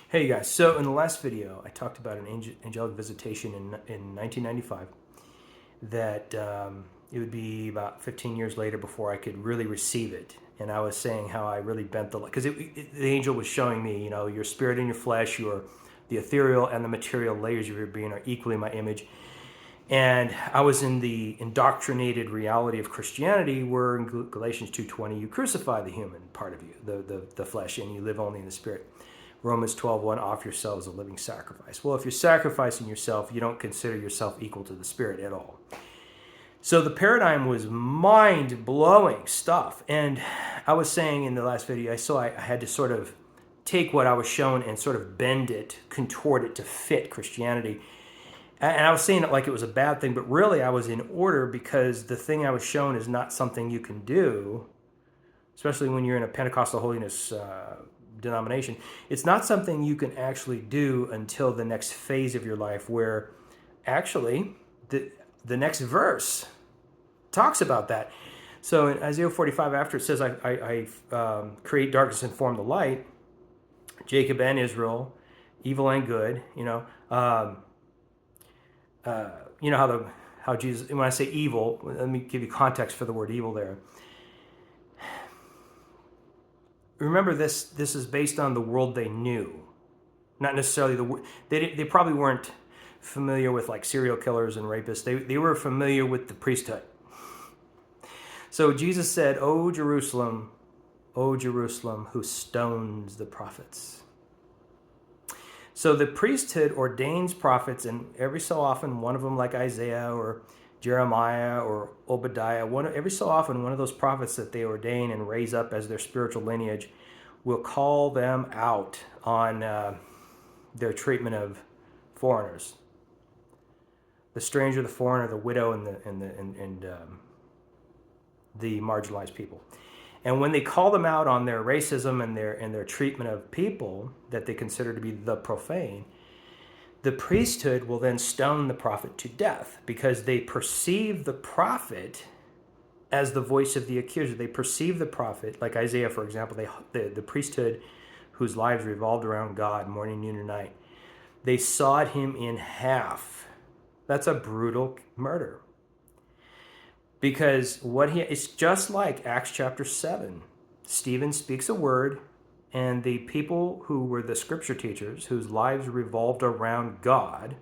Hey you guys, so in the last video I talked about an angelic visitation in 1995 that it would be about 15 years later before I could really receive it. And I was saying how I really bent the, because the angel was showing me, your spirit and your flesh, the ethereal and the material layers of your being are equally my image. And I was in the indoctrinated reality of Christianity where in Galatians 2:20 you crucify the human part of you, the flesh, and you live only in the spirit. Romans 12:1, offer yourselves a living sacrifice. Well, if you're sacrificing yourself, you don't consider yourself equal to the Spirit at all. So the paradigm was mind-blowing stuff. And I was saying in the last video, I had to sort of take what I was shown and sort of bend it, contort it to fit Christianity. And I was saying it like it was a bad thing, but really I was in order because the thing I was shown is not something you can do, especially when you're in a Pentecostal holiness denomination. It's not something you can actually do until the next phase of your life, where actually the next verse talks about that. So in Isaiah 45, after it says, I create darkness and form the light, Jacob and Israel, evil and good, how Jesus, when I say evil, let me give you context for the word evil there. Remember, this is based on the world they knew, not necessarily they probably weren't familiar with like serial killers and rapists. They were familiar with the priesthood. So Jesus said, O Jerusalem, who stones the prophets. So the priesthood ordains prophets, and every so often one of them, like Isaiah or Jeremiah or Obadiah, every so often one of those prophets that they ordain and raise up as their spiritual lineage will call them out on their treatment of foreigners, the stranger, the foreigner, the widow, and the marginalized people. And when they call them out on their racism and their treatment of people that they consider to be the profane, the priesthood will then stone the prophet to death because they perceive the prophet as the voice of the accuser. They perceive the prophet, like Isaiah, for example, the priesthood whose lives revolved around God morning, noon, and night. They sawed him in half. That's a brutal murder. Because it's just like Acts chapter 7. Stephen speaks a word, and the people who were the scripture teachers, whose lives revolved around God,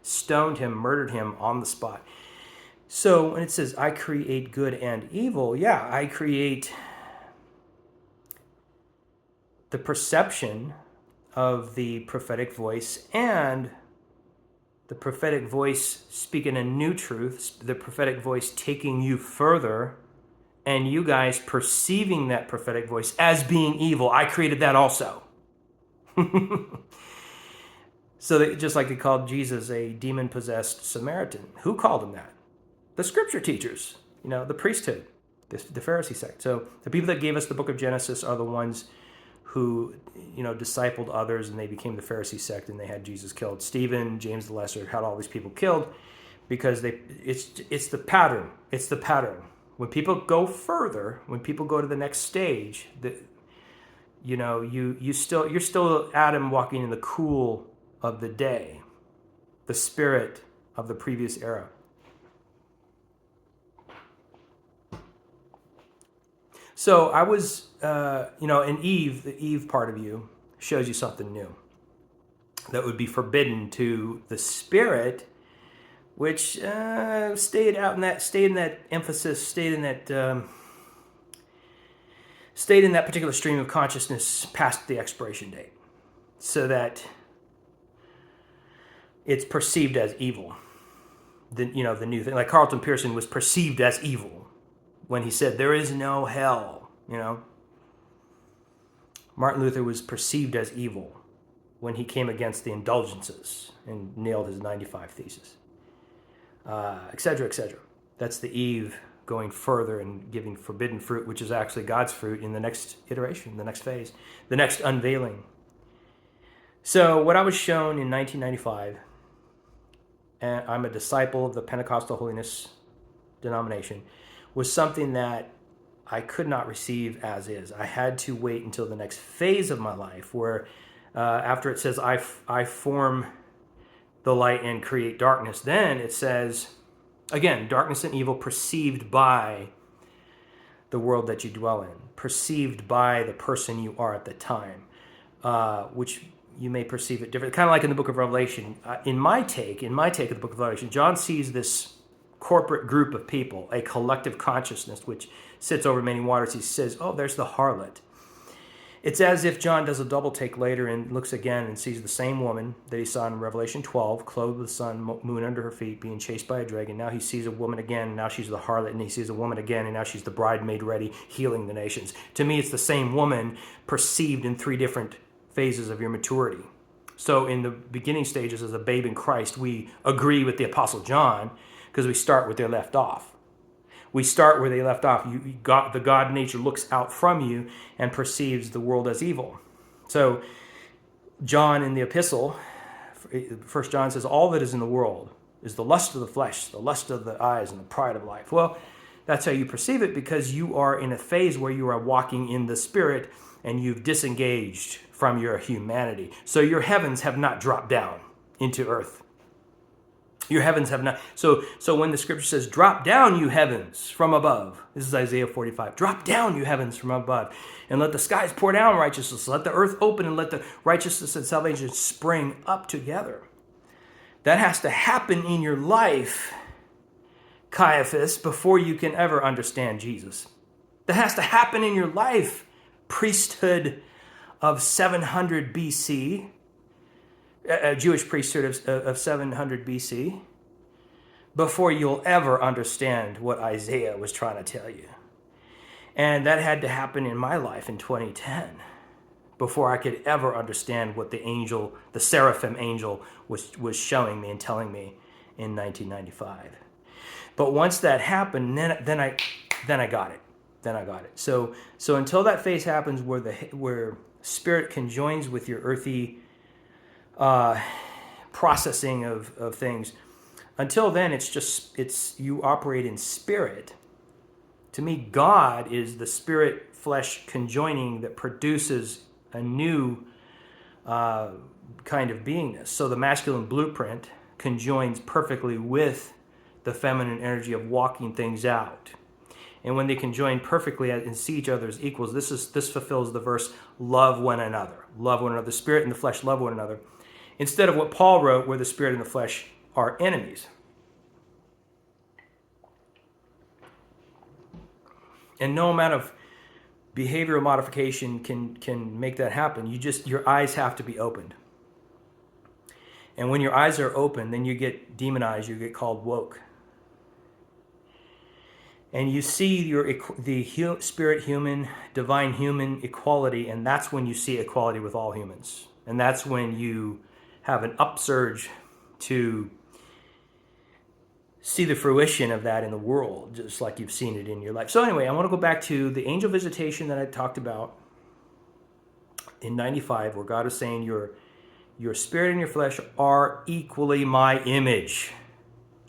stoned him, murdered him on the spot. So when it says, I create good and evil, yeah, I create the perception of the prophetic voice and the prophetic voice speaking a new truth, the prophetic voice taking you further, and you guys perceiving that prophetic voice as being evil. I created that also. So just like they called Jesus a demon-possessed Samaritan. Who called him that? The scripture teachers, the priesthood, the Pharisee sect. So the people that gave us the book of Genesis are the ones who, discipled others, and they became the Pharisee sect, and they had Jesus killed. Stephen, James the Lesser, had all these people killed because it's the pattern. It's the pattern. When people go further, when people go to the next stage, you're still Adam walking in the cool of the day, the spirit of the previous era. So I was, in Eve, the Eve part of you shows you something new that would be forbidden to the spirit, which stayed in that particular stream of consciousness past the expiration date, so that it's perceived as evil. The new thing, like Carlton Pearson was perceived as evil when he said, there is no hell, Martin Luther was perceived as evil when he came against the indulgences and nailed his 95 Thesis, etc., etc. That's the Eve going further and giving forbidden fruit, which is actually God's fruit in the next iteration, the next phase, the next unveiling. So what I was shown in 1995, and I'm a disciple of the Pentecostal holiness denomination, was something that I could not receive as is. I had to wait until the next phase of my life where after it says, I form the light and create darkness, then it says, again, darkness and evil perceived by the world that you dwell in, perceived by the person you are at the time, which you may perceive it different. Kind of like in the book of Revelation. In my take of the book of Revelation, John sees this corporate group of people, a collective consciousness which sits over many waters. He says, oh, there's the harlot. It's as if John does a double take later and looks again and sees the same woman that he saw in Revelation 12, clothed with the sun, moon under her feet, being chased by a dragon. Now he sees a woman again, and now she's the harlot, and he sees a woman again, and now she's the bride made ready, healing the nations. To me, it's the same woman perceived in three different phases of your maturity. So in the beginning stages as a babe in Christ, we agree with the Apostle John because we start where they left off. We start where they left off. The God nature looks out from you and perceives the world as evil. So John in the epistle, 1 John says, all that is in the world is the lust of the flesh, the lust of the eyes, and the pride of life. Well, that's how you perceive it because you are in a phase where you are walking in the Spirit and you've disengaged from your humanity. So your heavens have not dropped down into earth. Your heavens have not. So when the scripture says, drop down, you heavens, from above. This is Isaiah 45. Drop down, you heavens, from above. And let the skies pour down righteousness. Let the earth open and let the righteousness and salvation spring up together. That has to happen in your life, Caiaphas, before you can ever understand Jesus. That has to happen in your life, priesthood of 700 BC. A Jewish priesthood of 700 BC, before you'll ever understand what Isaiah was trying to tell you. And that had to happen in my life in 2010, before I could ever understand what the seraphim angel was showing me and telling me in 1995. But once that happened, then I got it. Then I got it. So until that phase happens where spirit conjoins with your earthy processing of things. Until then, it's you operate in spirit. To me, God is the spirit-flesh conjoining that produces a new kind of beingness. So the masculine blueprint conjoins perfectly with the feminine energy of walking things out. And when they conjoin perfectly and see each other as equals, this fulfills the verse, love one another. Love one another. The spirit and the flesh love one another. Instead of what Paul wrote, where the spirit and the flesh are enemies. And no amount of behavioral modification can make that happen. Your eyes have to be opened. And when your eyes are open, then you get demonized, you get called woke. And you see the spirit human, divine human equality, and that's when you see equality with all humans. And that's when you have an upsurge to see the fruition of that in the world, just like you've seen it in your life. So anyway, I want to go back to the angel visitation that I talked about in 95, where God is saying your spirit and your flesh are equally my image.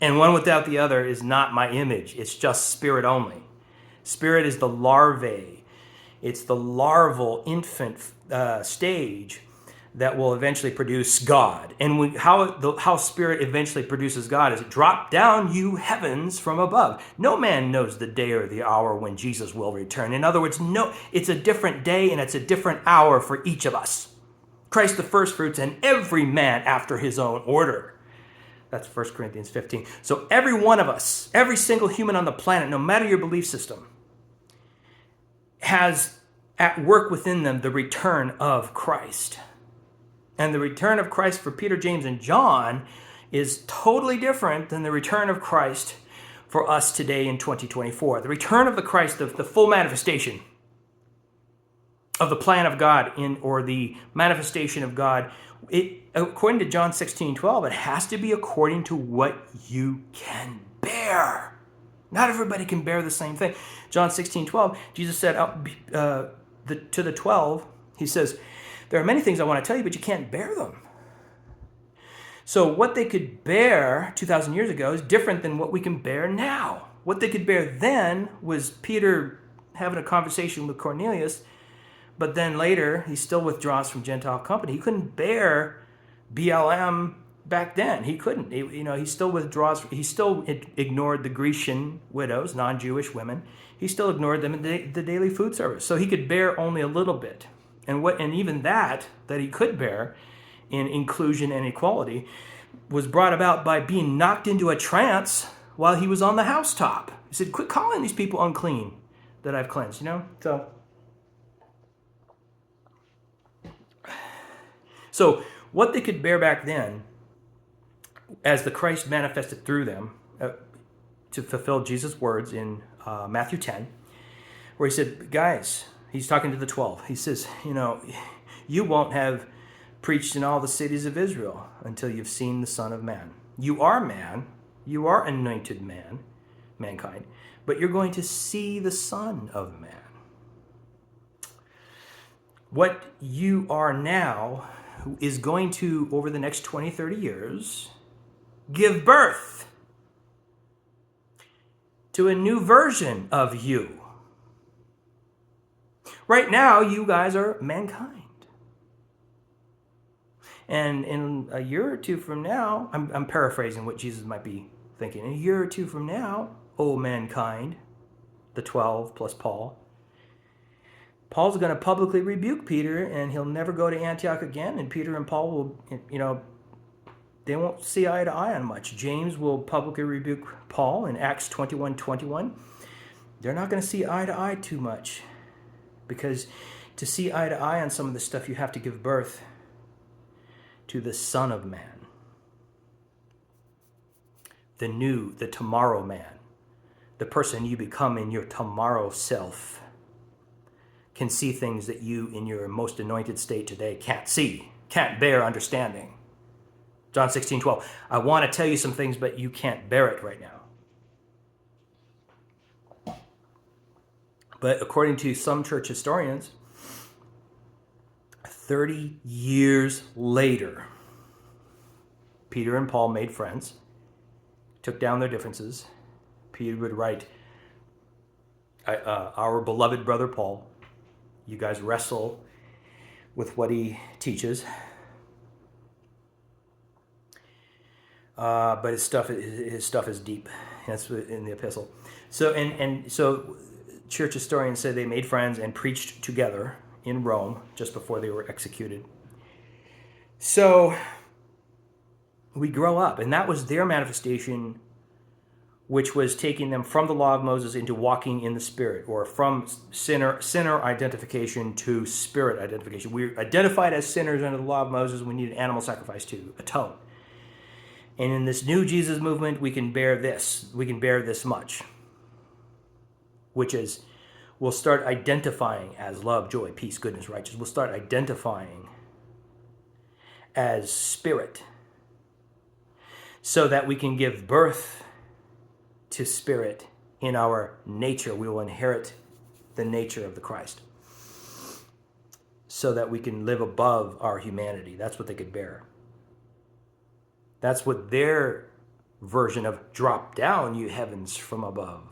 And one without the other is not my image. It's just spirit only. Spirit is the larvae. It's the larval infant stage that will eventually produce God. And how spirit eventually produces God is, drop down, you heavens, from above. No man knows the day or the hour when Jesus will return. In other words, it's a different day and it's a different hour for each of us. Christ the first fruits, and every man after his own order. That's 1 Corinthians 15. So every one of us, every single human on the planet, no matter your belief system, has at work within them the return of Christ. And the return of Christ for Peter, James, and John is totally different than the return of Christ for us today in 2024. The return of the Christ, the full manifestation of the plan of God, or the manifestation of God, according to John 16:12, it has to be according to what you can bear. Not everybody can bear the same thing. John 16:12, Jesus said to the 12, he says, there are many things I want to tell you, but you can't bear them. So what they could bear 2,000 years ago is different than what we can bear now. What they could bear then was Peter having a conversation with Cornelius, but then later he still withdraws from Gentile company. He couldn't bear BLM back then. He couldn't. He still withdraws. He still ignored the Grecian widows, non-Jewish women. He still ignored them in the daily food service. So he could bear only a little bit. And even that he could bear in inclusion and equality was brought about by being knocked into a trance while he was on the housetop. He said, quit calling these people unclean that I've cleansed, So what they could bear back then, as the Christ manifested through them, to fulfill Jesus' words in Matthew 10, where he said, guys, he's talking to the 12. He says, you won't have preached in all the cities of Israel until you've seen the Son of Man. You are man. You are anointed mankind. But you're going to see the Son of Man. What you are now is going to, over the next 20, 30 years, give birth to a new version of you. Right now, you guys are mankind. And in a year or two from now, I'm paraphrasing what Jesus might be thinking. In a year or two from now, O mankind, the 12 plus Paul's going to publicly rebuke Peter, and he'll never go to Antioch again. And Peter and Paul will, they won't see eye to eye on much. James will publicly rebuke Paul in Acts 21:21. They're not going to see eye to eye too much, because to see eye to eye on some of this stuff, you have to give birth to the Son of Man, the tomorrow man, the person you become in your tomorrow self, can see things that you in your most anointed state today can't see, can't bear understanding. John 16:12. I want to tell you some things, but you can't bear it right now. But according to some church historians, 30 years later, Peter and Paul made friends, took down their differences. Peter would write, our beloved brother Paul, you guys wrestle with what he teaches. But his stuff is deep. That's in the epistle. So church historians say they made friends and preached together in Rome just before they were executed. So we grow up, and that was their manifestation, which was taking them from the law of Moses into walking in the Spirit, or from sinner identification to spirit identification. We're identified as sinners under the law of Moses. We need an animal sacrifice to atone. And in this new Jesus movement, we can bear this. We can bear this much, which is we'll start identifying as love, joy, peace, goodness, righteousness. We'll start identifying as spirit, so that we can give birth to spirit in our nature. We will inherit the nature of the Christ, so that we can live above our humanity. That's what they could bear. That's what their version of drop down, you heavens from above.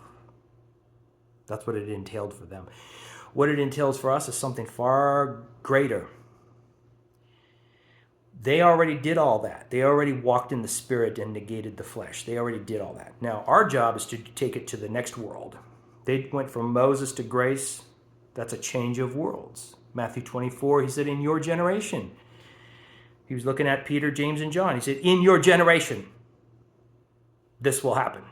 That's what it entailed for them. What it entails for us is something far greater. They already did all that. They already walked in the Spirit and negated the flesh. They already did all that. Now, our job is to take it to the next world. They went from Moses to grace. That's a change of worlds. Matthew 24, he said, in your generation. He was looking at Peter, James, and John. He said, in your generation, this will happen.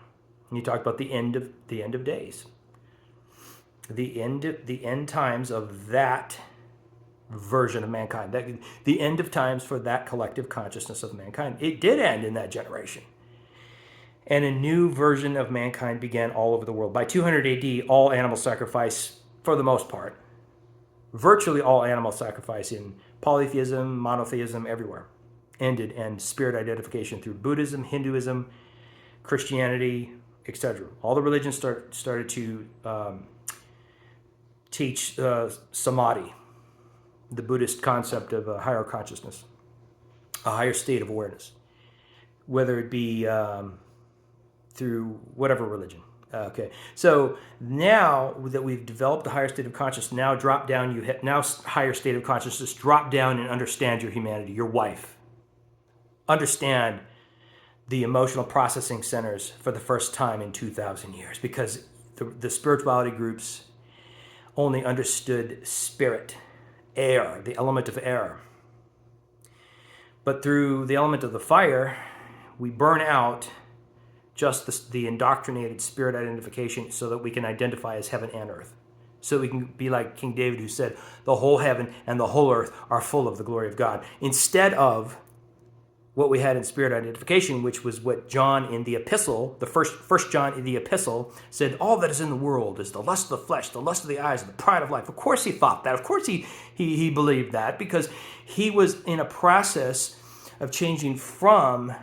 And he talked about the end of days. The end times of that version of mankind. The end of times for that collective consciousness of mankind. It did end in that generation. And a new version of mankind began all over the world. By 200 AD, all animal sacrifice, for the most part, virtually all animal sacrifice in polytheism, monotheism, everywhere, ended, and spirit identification through Buddhism, Hinduism, Christianity, etc. All the religions started to teach samadhi, the Buddhist concept of a higher consciousness, a higher state of awareness, whether it be through whatever religion. Okay, so now that we've developed a higher state of consciousness, now drop down. Now higher state of consciousness. Drop down and understand your humanity, your wife. Understand the emotional processing centers for the first time in 2,000 years, because the spirituality groups only understood spirit, air, the element of air. But through the element of the fire, we burn out just the indoctrinated spirit identification so that we can identify as heaven and earth. So we can be like King David, who said, the whole heaven and the whole earth are full of the glory of God. Instead of what we had in spirit identification, which was what John in the epistle, the first John in the epistle, said, all that is in the world is the lust of the flesh, the lust of the eyes, and the pride of life. Of course he thought that. Of course he believed that, because he was in a process of changing from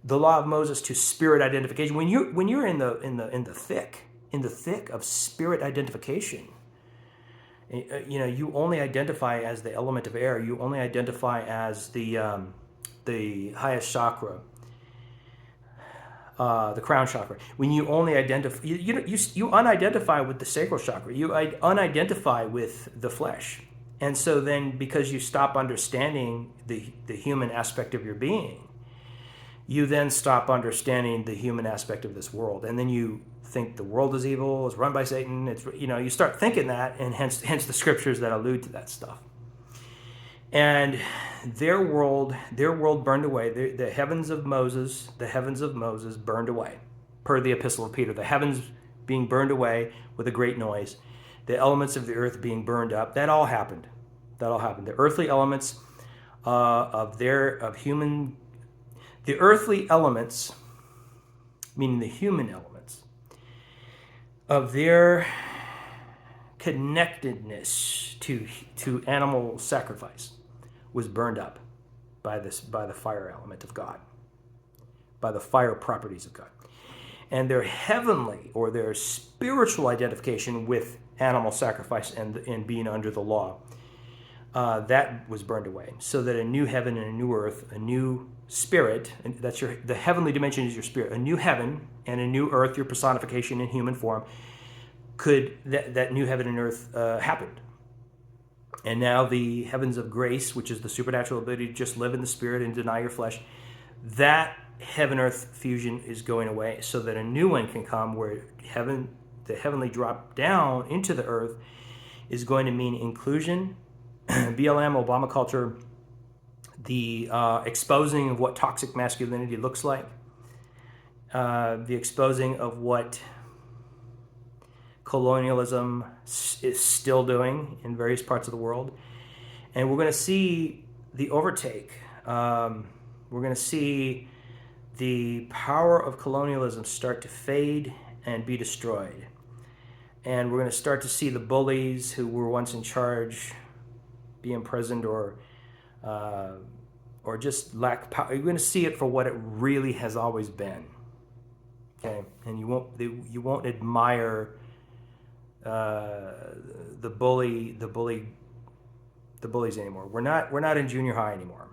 the law of Moses to spirit identification. When you're in the thick of spirit identification, you only identify as the element of air. You only identify as the highest chakra, the crown chakra. When you only identify, you unidentify with the sacral chakra. You unidentify with the flesh. And so then, because you stop understanding the human aspect of your being, you then stop understanding the human aspect of this world. And then you think the world is evil, it's run by Satan. It's, you start thinking that, and hence the scriptures that allude to that stuff. And their world burned away. The heavens of Moses burned away, per the epistle of Peter. The heavens being burned away with a great noise, the elements of the earth being burned up. That all happened. The earthly elements the earthly elements, meaning the human elements, of their connectedness to animal sacrifice was burned up by the fire element of God, by the fire properties of God. And their heavenly or their spiritual identification with animal sacrifice and being under the law, that was burned away, so that a new heaven and a new earth, a new spirit, and that's the heavenly dimension is your spirit, a new heaven and a new earth, your personification in human form, that new heaven and earth happened. And now the heavens of grace, which is the supernatural ability to just live in the spirit and deny your flesh, that heaven-earth fusion is going away, so that a new one can come where the heavenly drop down into the earth is going to mean inclusion, BLM, Obama culture, the exposing of what toxic masculinity looks like, the exposing of what colonialism is still doing in various parts of the world. And we're going to see the overtake. We're going to see the power of colonialism start to fade and be destroyed. And we're going to start to see the bullies who were once in charge be imprisoned or just lack power. You're going to see it for what it really has always been. Okay, and you won't admire the bullies anymore. We're not in junior high anymore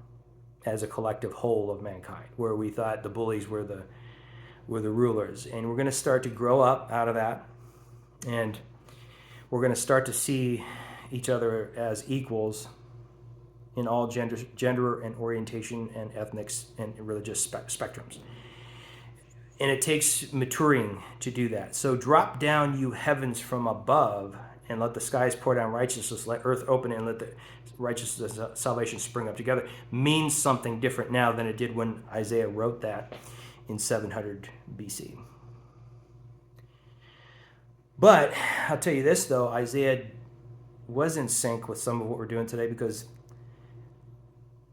as a collective whole of mankind, where we thought the bullies were the rulers. And we're going to start to grow up out of that, and we're going to start to see each other as equals in all gender and orientation and ethnics and religious spectrums. And it takes maturing to do that. So drop down, you heavens from above, and let the skies pour down righteousness. Let earth open and let the righteousness and salvation spring up together. Means something different now than it did when Isaiah wrote that in 700 BC. But I'll tell you this, though. Isaiah was in sync with some of what we're doing today, because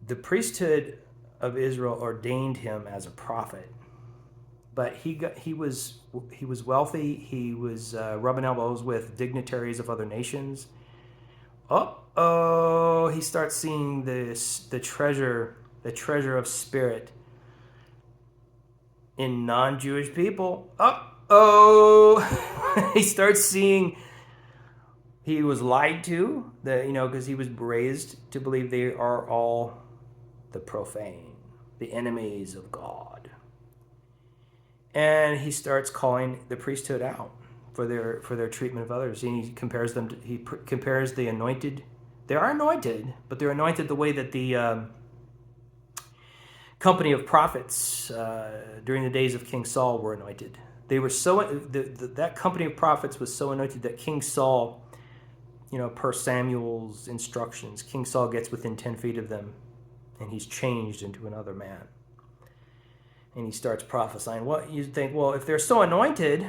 the priesthood of Israel ordained him as a prophet. But he was wealthy. He was rubbing elbows with dignitaries of other nations. He starts seeing the treasure of spirit in non-Jewish people. He starts seeing he was lied to, because he was raised to believe they are all the profane, the enemies of God. And he starts calling the priesthood out for their treatment of others. And he compares them. Compares the anointed. They are anointed, but they're anointed the way that the company of prophets during the days of King Saul were anointed. They were that company of prophets was so anointed that King Saul, per Samuel's instructions, King Saul gets within 10 feet of them, and he's changed into another man. And he starts prophesying. Well, you think, well, if they're so anointed,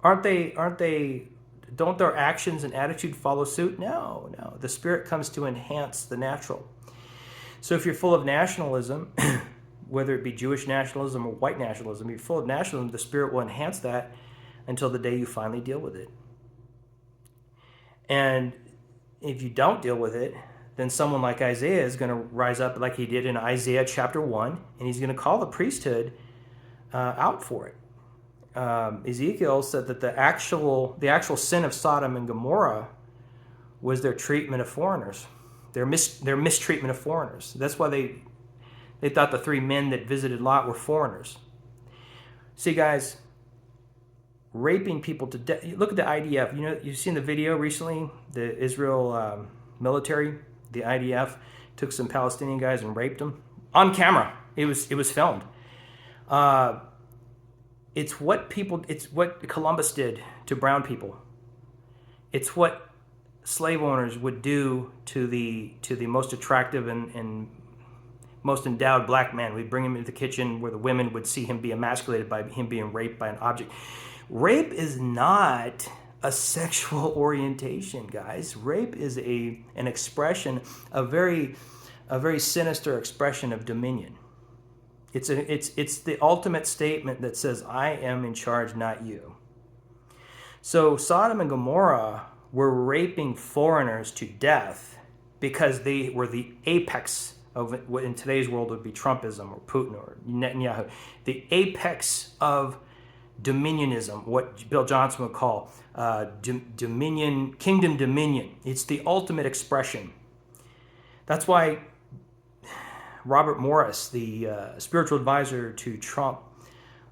aren't they? Don't their actions and attitude follow suit? No. The Spirit comes to enhance the natural. So if you're full of nationalism, whether it be Jewish nationalism or white nationalism, if you're full of nationalism, the Spirit will enhance that until the day you finally deal with it. And if you don't deal with it, then someone like Isaiah is going to rise up like he did in Isaiah chapter 1, and he's going to call the priesthood out for it. Ezekiel said that the actual sin of Sodom and Gomorrah was their treatment of foreigners, their mistreatment of foreigners. That's why they thought the 3 men that visited Lot were foreigners. See, guys, raping people to death. Look at the IDF. You've seen the video recently, the Israel military, the IDF took some Palestinian guys and raped them on camera. It was filmed. It's what Columbus did to brown people. It's what slave owners would do to the most attractive and most endowed black man. We'd bring him into the kitchen where the women would see him be emasculated by him being raped by an object. Rape is not a sexual orientation, guys. Rape is an expression, a very sinister expression of dominion. It's the ultimate statement that says, I am in charge, not you. So Sodom and Gomorrah were raping foreigners to death because they were the apex of what in today's world would be Trumpism or Putin or Netanyahu, the apex of dominionism, what Bill Johnson would call dominion, kingdom dominion. It's the ultimate expression. That's why Robert Morris, the spiritual advisor to Trump,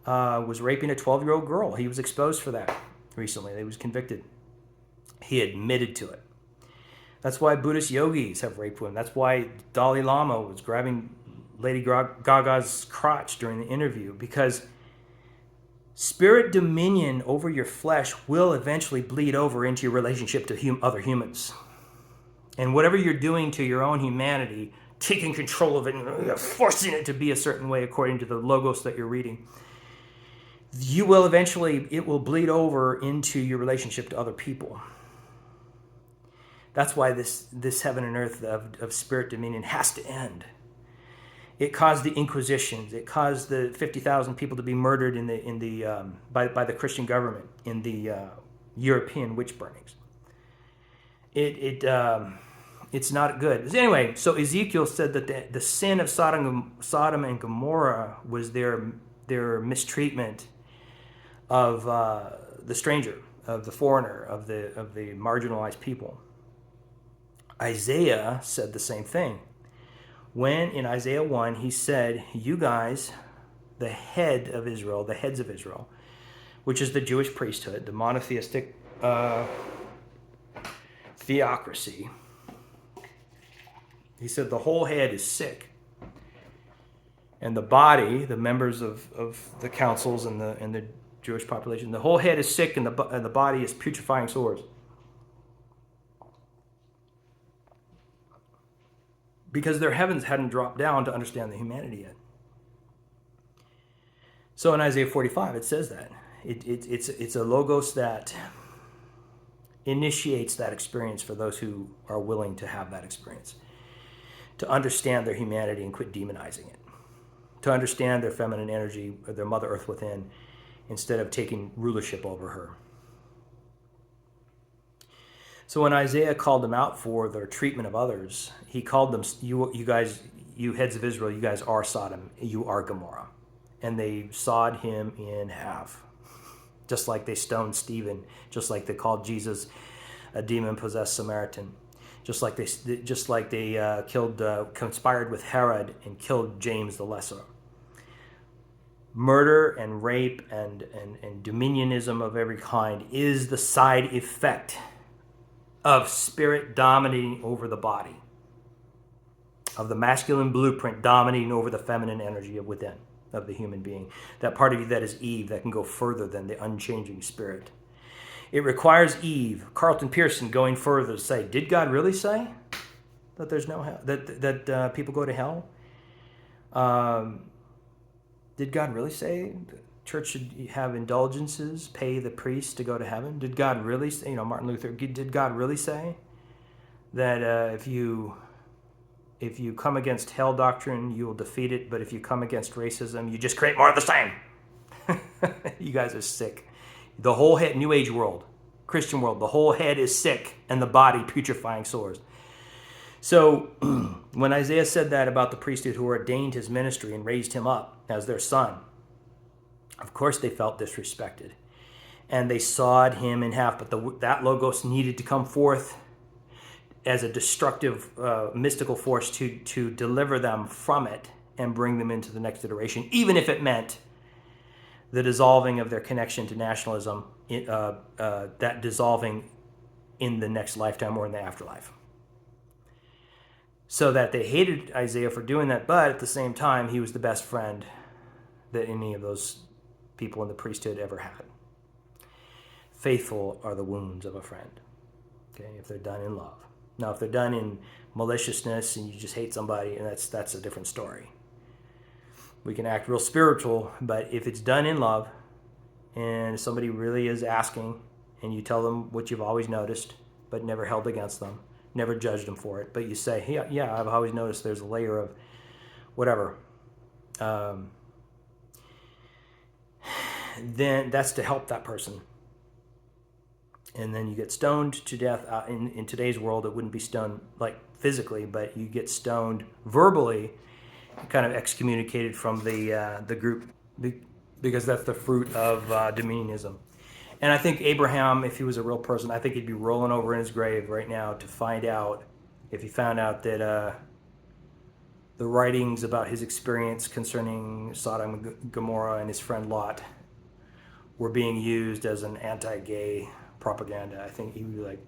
was raping a 12-year-old girl. He was exposed for that recently. He was convicted. He admitted to it. That's why Buddhist yogis have raped women. That's why Dalai Lama was grabbing Lady Gaga's crotch during the interview, because spirit dominion over your flesh will eventually bleed over into your relationship to other humans. And whatever you're doing to your own humanity, taking control of it and forcing it to be a certain way according to the logos that you're reading, it will bleed over into your relationship to other people. That's why this heaven and earth of spirit dominion has to end. It caused the Inquisitions. It caused the 50,000 people to be murdered by the Christian government in the European witch burnings. It's not good. Anyway, so Ezekiel said that the sin of Sodom and Gomorrah was their mistreatment of the stranger, of the foreigner, of the marginalized people. Isaiah said the same thing. When in Isaiah 1, he said, you guys, the heads of Israel, which is the Jewish priesthood, the monotheistic theocracy, he said the whole head is sick. And the body, the members of the councils and the Jewish population, the whole head is sick and the body is putrefying sores. Because their heavens hadn't dropped down to understand the humanity yet. So in Isaiah 45, it says that. It's a logos that initiates that experience for those who are willing to have that experience. To understand their humanity and quit demonizing it. To understand their feminine energy, or their Mother Earth within, instead of taking rulership over her. So when Isaiah called them out for their treatment of others, he called them, you guys, you heads of Israel, you guys are Sodom, you are Gomorrah. And they sawed him in half. Just like they stoned Stephen, just like they called Jesus a demon-possessed Samaritan. Just like they conspired with Herod and killed James the Lesser. Murder and rape and dominionism of every kind is the side effect of spirit dominating over the body, of the masculine blueprint dominating over the feminine energy of within of the human being. That part of you that is Eve that can go further than the unchanging spirit. It requires Eve, Carlton Pearson, going further to say, did God really say that there's no hell, that people go to hell? Did God really say the church should have indulgences, pay the priests to go to heaven? Did God really say, Martin Luther, did God really say that if you come against hell doctrine, you will defeat it, but if you come against racism, you just create more of the same? You guys are sick. The whole head, New Age world, Christian world, the whole head is sick and the body putrefying sores. So when Isaiah said that about the priesthood who ordained his ministry and raised him up as their son, of course they felt disrespected. And they sawed him in half, but that logos needed to come forth as a destructive mystical force to deliver them from it and bring them into the next iteration, even if it meant the dissolving of their connection to nationalism, that dissolving in the next lifetime or in the afterlife. So that they hated Isaiah for doing that, but at the same time, he was the best friend that any of those people in the priesthood ever had. Faithful are the wounds of a friend, okay, if they're done in love. Now, if they're done in maliciousness and you just hate somebody, and that's a different story. We can act real spiritual, but if it's done in love and somebody really is asking and you tell them what you've always noticed but never held against them, never judged them for it, but you say, hey, yeah, I've always noticed there's a layer of whatever, then that's to help that person. And then you get stoned to death. In today's world, it wouldn't be stoned like physically, but you get stoned verbally, kind of excommunicated from the group, because that's the fruit of dominionism. And I think Abraham, if he was a real person, I think he'd be rolling over in his grave right now to find out, if he found out that the writings about his experience concerning Sodom and Gomorrah and his friend Lot were being used as an anti-gay propaganda. I think he would be like,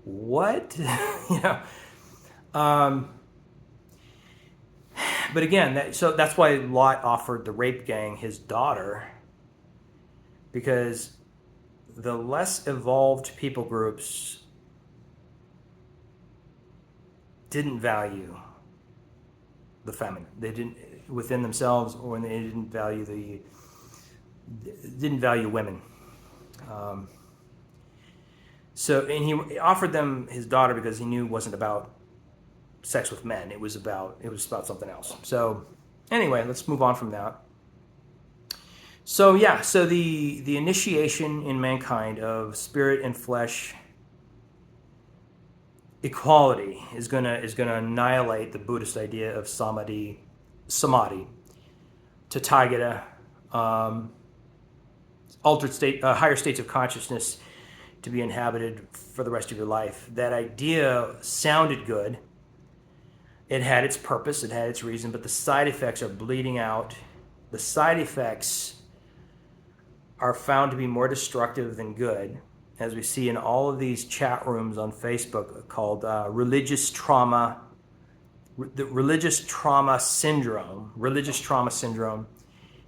what? But again, so that's why Lot offered the rape gang his daughter, because the less evolved people groups didn't value the feminine. They didn't within themselves, or they didn't value women. And he offered them his daughter because he knew it wasn't about sex with men. It was about something else. So anyway, let's move on from that. So the initiation in mankind of spirit and flesh equality is gonna annihilate the Buddhist idea of samadhi, tathagata, altered state, higher states of consciousness to be inhabited for the rest of your life. That idea sounded good. It had its purpose, it had its reason, but the side effects are bleeding out. The side effects are found to be more destructive than good, as we see in all of these chat rooms on Facebook called religious trauma. The religious trauma syndrome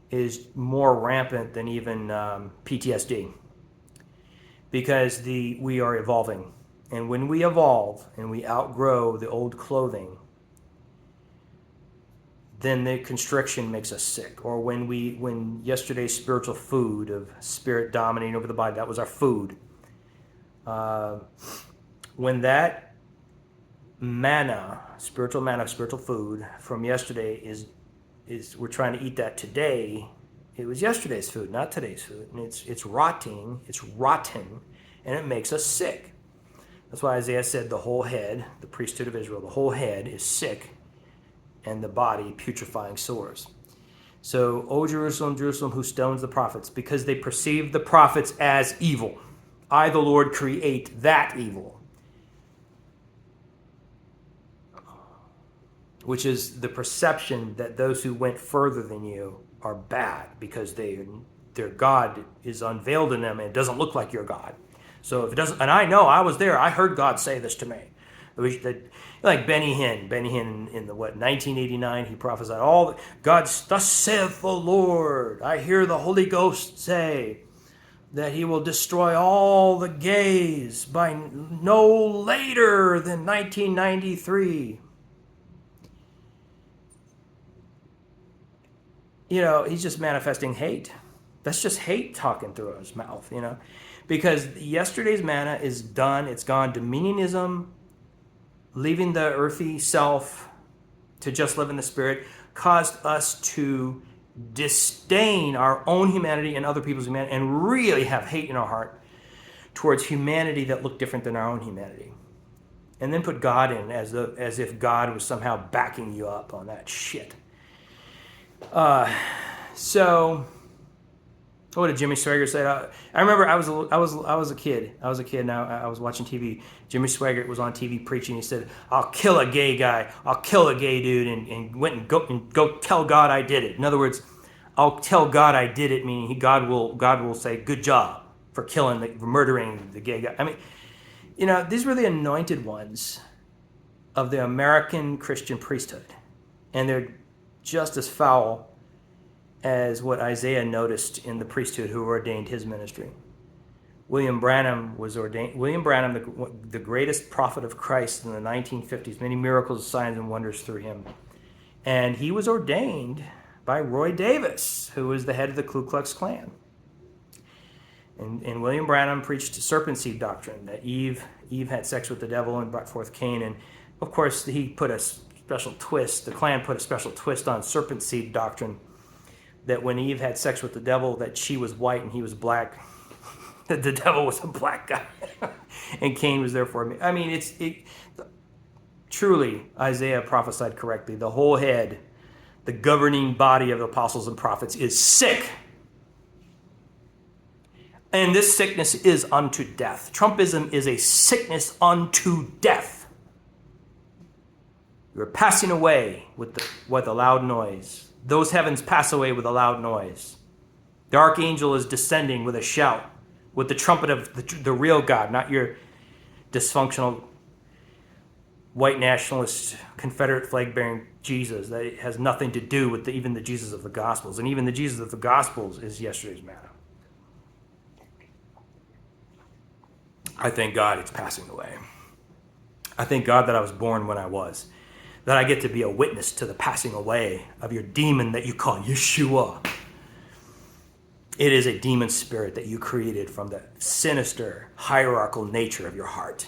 is more rampant than even PTSD, because we are evolving. And when we evolve and we outgrow the old clothing, then the constriction makes us sick. Or when yesterday's spiritual food of spirit dominating over the body, that was our food. When that spiritual food from yesterday is we're trying to eat that today, it was yesterday's food, not today's food. And it's rotten, and it makes us sick. That's why Isaiah said the whole head, the priesthood of Israel, the whole head is sick, and the body putrefying sores. So, O Jerusalem, Jerusalem, who stones the prophets, because they perceive the prophets as evil. I, the Lord, create that evil. Which is the perception that those who went further than you are bad because their God is unveiled in them and it doesn't look like your God. So if it doesn't, and I know I was there, I heard God say this to me. Like Benny Hinn in the 1989, he prophesied thus saith the Lord. I hear the Holy Ghost say that he will destroy all the gays by no later than 1993. He's just manifesting hate. That's just hate talking through his mouth, because yesterday's manna is done. It's gone. Dominionism, leaving the earthy self to just live in the spirit, caused us to disdain our own humanity and other people's humanity and really have hate in our heart towards humanity that looked different than our own humanity. And then put God in as if God was somehow backing you up on that shit. So what did Jimmy Swaggart say? I remember I was a kid. Now I was watching TV. Jimmy Swaggart was on TV preaching. He said, "I'll kill a gay guy. I'll kill a gay dude," and went and go tell God I did it. In other words, I'll tell God I did it, meaning God will say, "Good job for murdering the gay guy." I mean, these were the anointed ones of the American Christian priesthood, and they're just as foul as what Isaiah noticed in the priesthood who ordained his ministry. William Branham was ordained. William Branham, the greatest prophet of Christ in the 1950s, many miracles, signs, and wonders through him. And he was ordained by Roy Davis, who was the head of the Ku Klux Klan. And William Branham preached serpent seed doctrine, that Eve had sex with the devil and brought forth Cain. And of course, he put a special twist, the Klan put a special twist on serpent seed doctrine, that when Eve had sex with the devil, that she was white and he was black, that the devil was a black guy, and Cain was therefore. I mean, truly, Isaiah prophesied correctly. The whole head, the governing body of the apostles and prophets, is sick. And this sickness is unto death. Trumpism is a sickness unto death. You are passing away with a loud noise. Those heavens pass away with a loud noise. The archangel is descending with a shout, with the trumpet of the real God, not your dysfunctional white nationalist Confederate flag-bearing Jesus. That has nothing to do with even the Jesus of the Gospels. And even the Jesus of the Gospels is yesterday's manna. I thank God it's passing away. I thank God that I was born when I was. That I get to be a witness to the passing away of your demon that you call Yeshua. It is a demon spirit that you created from the sinister, hierarchical nature of your heart.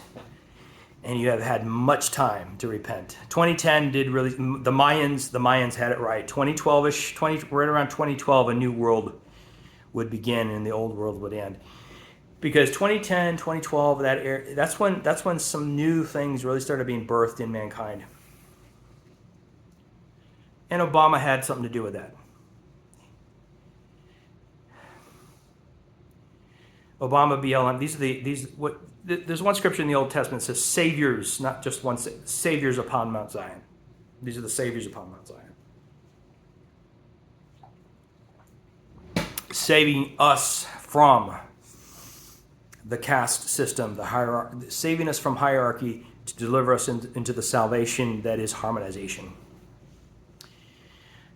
And you have had much time to repent. 2010 did really, the Mayans had it right. 2012-ish, right around 2012, a new world would begin and the old world would end. Because 2010, 2012, that's when some new things really started being birthed in mankind. And Obama had something to do with that. Obama, BLM, there's one scripture in the Old Testament that says saviors, not just one, saviors upon Mount Zion. These are the saviors upon Mount Zion. Saving us from the caste system, the hierarchy, saving us from hierarchy to deliver us into the salvation that is harmonization.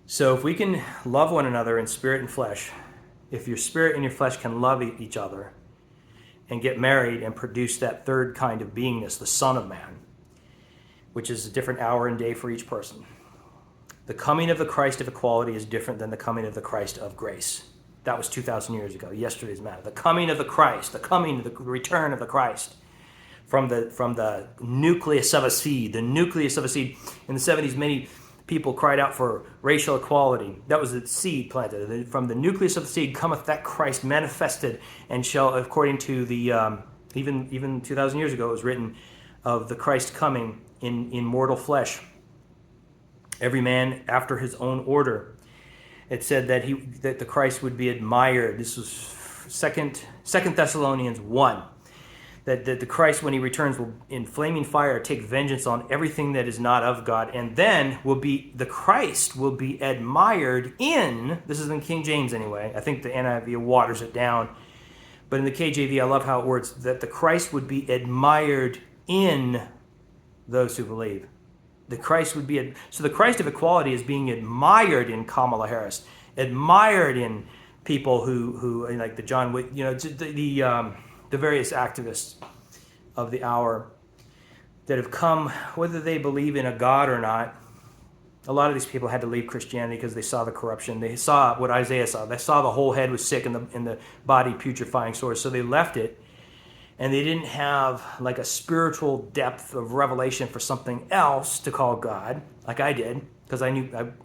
So if we can love one another in spirit and flesh, if your spirit and your flesh can love each other and get married and produce that third kind of beingness, the Son of Man, which is a different hour and day for each person. The coming of the Christ of equality is different than the coming of the Christ of grace. That was 2,000 years ago, yesterday's matter. The coming of the Christ, the return of the Christ from the nucleus of a seed. The nucleus of a seed. In the 70s, many people cried out for racial equality. That was the seed planted. From the nucleus of the seed cometh that Christ manifested, and shall, according to the, even 2,000 years ago, it was written of the Christ coming in mortal flesh. Every man after his own order. It said that the Christ would be admired. This was 2 Thessalonians 1. that the Christ, when he returns, will in flaming fire take vengeance on everything that is not of God, and then the Christ will be admired in, this is in King James anyway, I think the NIV waters it down, but in the KJV, I love how it words, that the Christ would be admired in those who believe. The Christ would be, so the Christ of equality is being admired in Kamala Harris, admired in people who like the John Wick, the various activists of the hour that have come, whether they believe in a God or not. A lot of these people had to leave Christianity because they saw the corruption. They saw what Isaiah saw. They saw the whole head was sick and the body putrefying sores. So they left it, and they didn't have like a spiritual depth of revelation for something else to call God, like I did, because I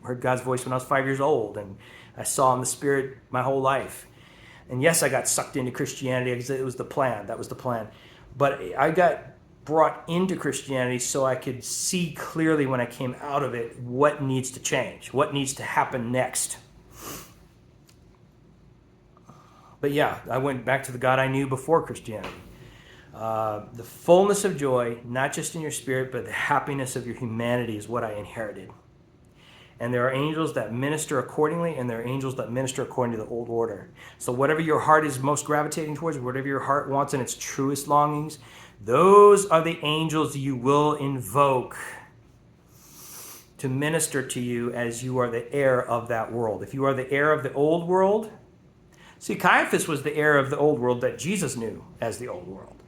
heard God's voice when I was 5 years old, and I saw in the Spirit my whole life. And yes, I got sucked into Christianity because it was the plan. That was the plan. But I got brought into Christianity so I could see clearly when I came out of it what needs to change, what needs to happen next. But yeah, I went back to the God I knew before Christianity. The fullness of joy, not just in your spirit, but the happiness of your humanity is what I inherited. And there are angels that minister accordingly, and there are angels that minister according to the old order. So whatever your heart is most gravitating towards, whatever your heart wants in its truest longings, those are the angels you will invoke to minister to you as you are the heir of that world. If you are the heir of the old world, see, Caiaphas was the heir of the old world that Jesus knew as the old world.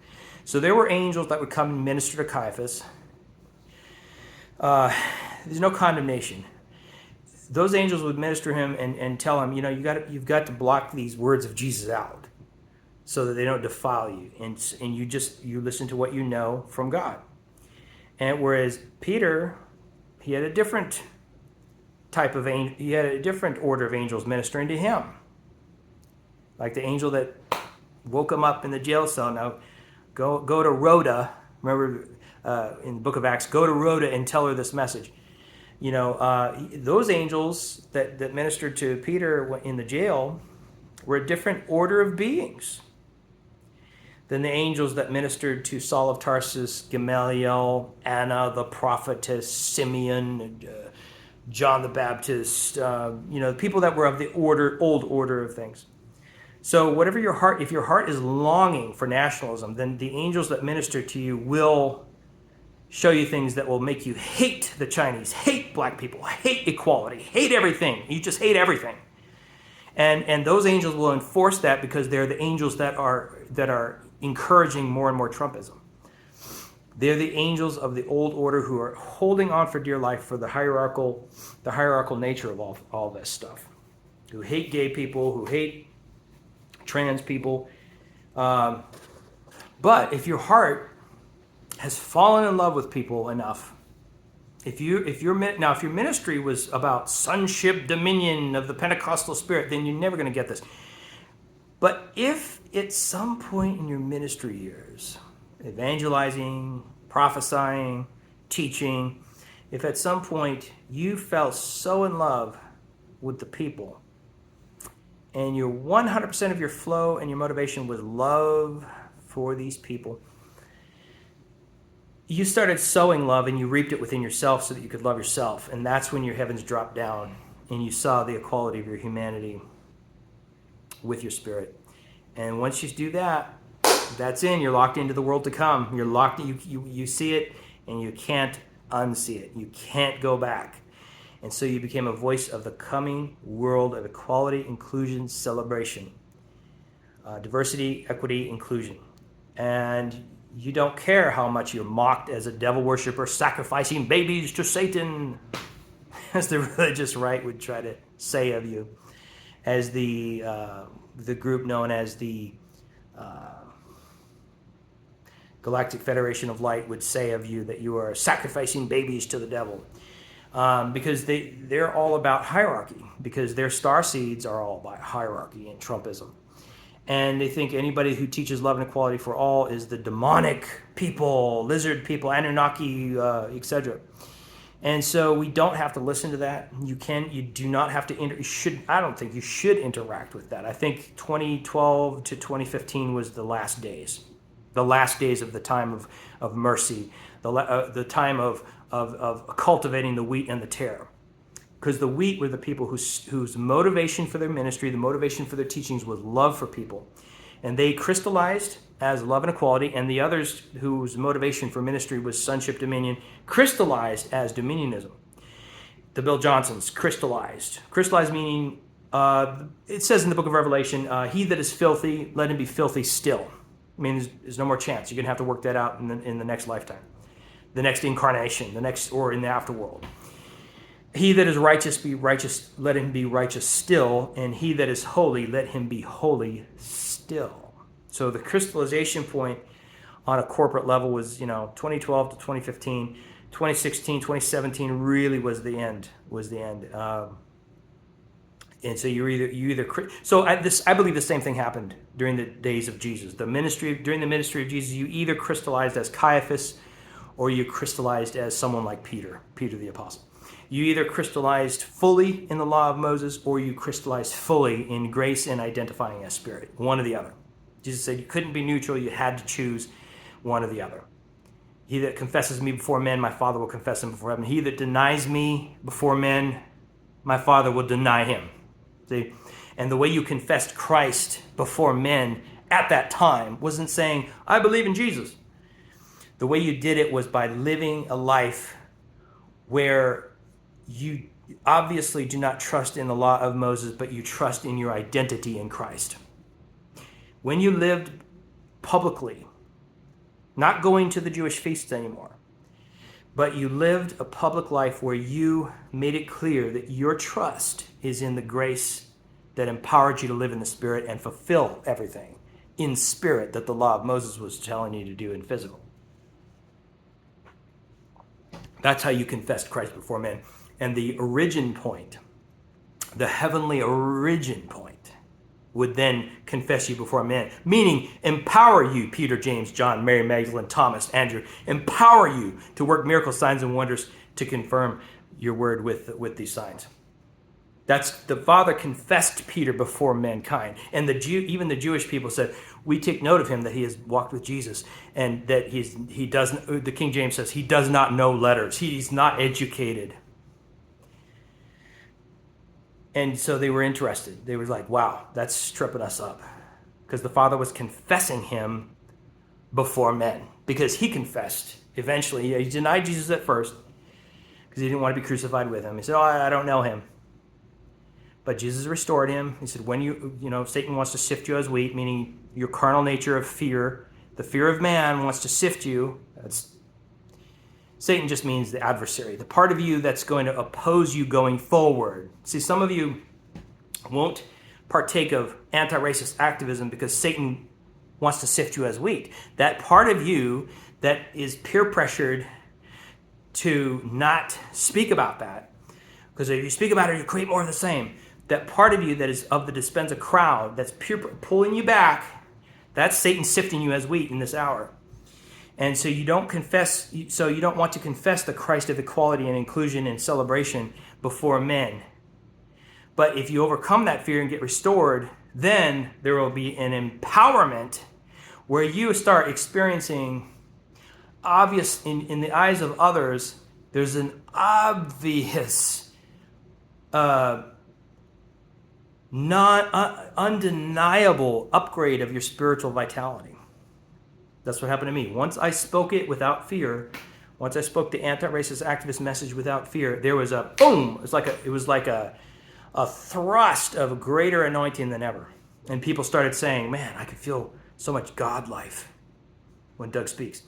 So there were angels that would come and minister to Caiaphas. There's no condemnation. Those angels would minister to him and tell him, you've got to block these words of Jesus out so that they don't defile you. And you listen to what you know from God. And whereas Peter, he had a different type of angel, he had a different order of angels ministering to him. Like the angel that woke him up in the jail cell. Now, go to Rhoda. Remember in the book of Acts, go to Rhoda and tell her this message. Those angels that ministered to Peter in the jail were a different order of beings than the angels that ministered to Saul of Tarsus, Gamaliel, Anna the prophetess, Simeon, John the Baptist, people that were of the old order of things. So whatever your heart, if your heart is longing for nationalism, then the angels that minister to you will show you things that will make you hate the Chinese, hate black people, hate equality, hate everything. You just hate everything. And those angels will enforce that because they're the angels that are encouraging more and more Trumpism. They're the angels of the old order who are holding on for dear life for the hierarchical nature of all this stuff. Who hate gay people, who hate trans people. But if your heart has fallen in love with people enough, if your ministry was about sonship dominion of the Pentecostal spirit, then you're never going to get this. But if at some point in your ministry years, evangelizing, prophesying, teaching, if at some point you fell so in love with the people and your 100% of your flow and your motivation was love for these people, you started sowing love and you reaped it within yourself so that you could love yourself. And that's when your heavens dropped down and you saw the equality of your humanity with your spirit. And once you do that, that's in. You're locked into the world to come. You're locked. You see it and you can't unsee it. You can't go back. And so you became a voice of the coming world of equality, inclusion, celebration, diversity, equity, inclusion. And you don't care how much you're mocked as a devil worshiper, sacrificing babies to Satan, as the religious right would try to say of you, as the group known as the Galactic Federation of Light would say of you, that you are sacrificing babies to the devil. Because they're all about hierarchy, because their star seeds are all about hierarchy and Trumpism. And they think anybody who teaches love and equality for all is the demonic people, lizard people, Anunnaki, etc. And so we don't have to listen to that. You do not have to, I don't think you should interact with that. I think 2012 to 2015 was the last days. the last days of the time of mercy, the time of cultivating the wheat and the tare. Because the wheat were the people whose motivation for their ministry, the motivation for their teachings was love for people. And they crystallized as love and equality, and the others whose motivation for ministry was sonship dominion crystallized as dominionism. The Bill Johnsons crystallized. Crystallized meaning, it says in the book of Revelation, he that is filthy, let him be filthy still. I mean, there's no more chance. You're going to have to work that out in the next lifetime, the next incarnation, or in the afterworld. He that is righteous be righteous, let him be righteous still, and he that is holy, let him be holy still. So the crystallization point on a corporate level was, 2012 to 2015, 2016, 2017 really was the end. And so I believe the same thing happened during the days of Jesus. During the ministry of Jesus, you either crystallized as Caiaphas or you crystallized as someone like Peter the apostle. You either crystallized fully in the law of Moses or you crystallized fully in grace and identifying as spirit, one or the other. Jesus said you couldn't be neutral, you had to choose one or the other. He that confesses me before men, my Father will confess him before heaven. He that denies me before men, my Father will deny him. See? And the way you confessed Christ before men at that time wasn't saying, I believe in Jesus. The way you did it was by living a life where you obviously do not trust in the law of Moses, but you trust in your identity in Christ. When you lived publicly, not going to the Jewish feasts anymore, but you lived a public life where you made it clear that your trust is in the grace that empowered you to live in the Spirit and fulfill everything in spirit that the law of Moses was telling you to do in physical. That's how you confessed Christ before men. And the origin point, the heavenly origin point, would then confess you before men, meaning empower you, Peter, James, John, Mary, Magdalene, Thomas, Andrew, empower you to work miracles, signs, and wonders to confirm your word with these signs. That's the Father confessed Peter before mankind. And even the Jewish people said, we take note of him that he has walked with Jesus and that he doesn't, the King James says, he does not know letters. He's not educated. And so they were interested. They were like, wow, that's tripping us up. Because the Father was confessing him before men. Because he confessed eventually. He denied Jesus at first because he didn't want to be crucified with him. He said, I don't know him. But Jesus restored him. He said, when Satan wants to sift you as wheat, meaning your carnal nature of fear, the fear of man wants to sift you. Satan just means the adversary, the part of you that's going to oppose you going forward. See, some of you won't partake of anti-racist activism because Satan wants to sift you as wheat. That part of you that is peer pressured to not speak about that, because if you speak about it, you create more of the same. That part of you that is of the Dispenza crowd that's pulling you back, that's Satan sifting you as wheat in this hour. And so you don't want to confess the Christ of equality and inclusion and celebration before men. But if you overcome that fear and get restored, then there will be an empowerment where you start experiencing obvious, in the eyes of others, there's an obvious undeniable upgrade of your spiritual vitality. That's what happened to me. Once I spoke it without fear, once I spoke the anti-racist activist message without fear, there was a boom. It was like a thrust of a greater anointing than ever. And people started saying, man, I could feel so much God life when Doug speaks.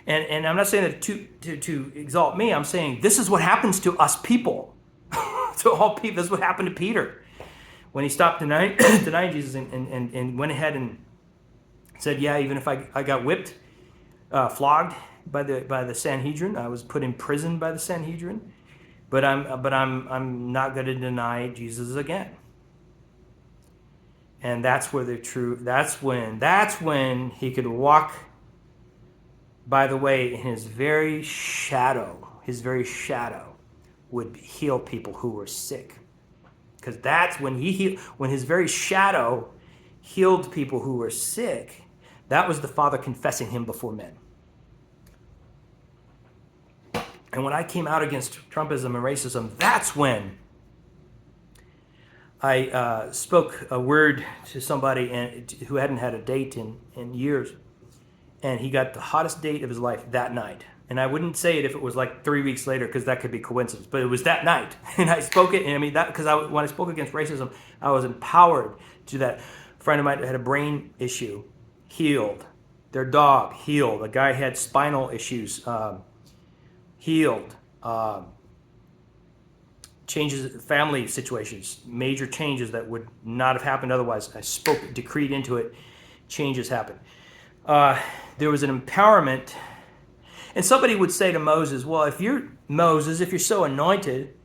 And I'm not saying that to exalt me. I'm saying this is what happens to us people. To all people. This is what happened to Peter. When he stopped denying Jesus and went ahead and said, yeah, even if I got whipped, flogged by the Sanhedrin, I was put in prison by the Sanhedrin, but I'm not going to deny Jesus again. And that's when he could walk by the way in his very shadow would heal people who were sick. Because that's when when his very shadow healed people who were sick. That was the Father confessing him before men. And when I came out against Trumpism and racism, that's when I spoke a word to somebody who hadn't had a date in years. And he got the hottest date of his life that night. And I wouldn't say it if it was like 3 weeks later, because that could be coincidence. But it was that night, and I spoke it. And I mean that because when I spoke against racism, I was empowered to do that. A friend of mine had a brain issue, healed. Their dog healed. A guy had spinal issues, healed. Changes, family situations, major changes that would not have happened otherwise. I spoke, decreed into it. Changes happened. There was an empowerment. And somebody would say to Moses, well, if you're Moses, if you're so anointed,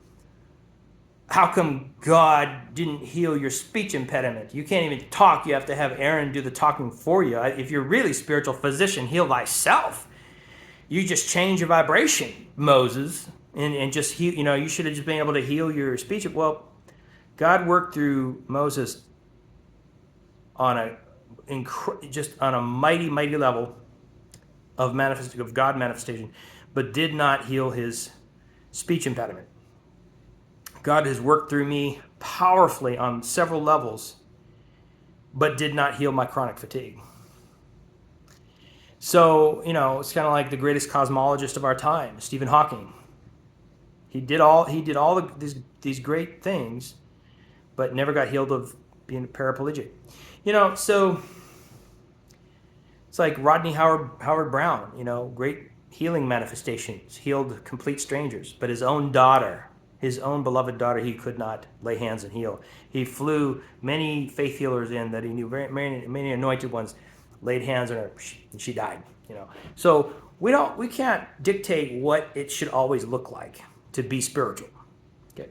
how come God didn't heal your speech impediment? You can't even talk. You have to have Aaron do the talking for you. If you're really spiritual physician, heal thyself. You just change your vibration, Moses, and just heal. You know, you should have just been able to heal your speech. Well, God worked through Moses on a mighty, mighty level of God manifestation, but did not heal his speech impediment. God has worked through me powerfully on several levels, but did not heal my chronic fatigue. So, you know, it's kind of like the greatest cosmologist of our time, Stephen Hawking. He did all these great things, but never got healed of being paraplegic. You know, so it's like Rodney Howard Brown, you know, great healing manifestations, healed complete strangers, but his own daughter, his own beloved daughter, he could not lay hands and heal. He flew many faith healers in that he knew, many anointed ones, laid hands on her, and she died. You know, so we can't dictate what it should always look like to be spiritual. Okay,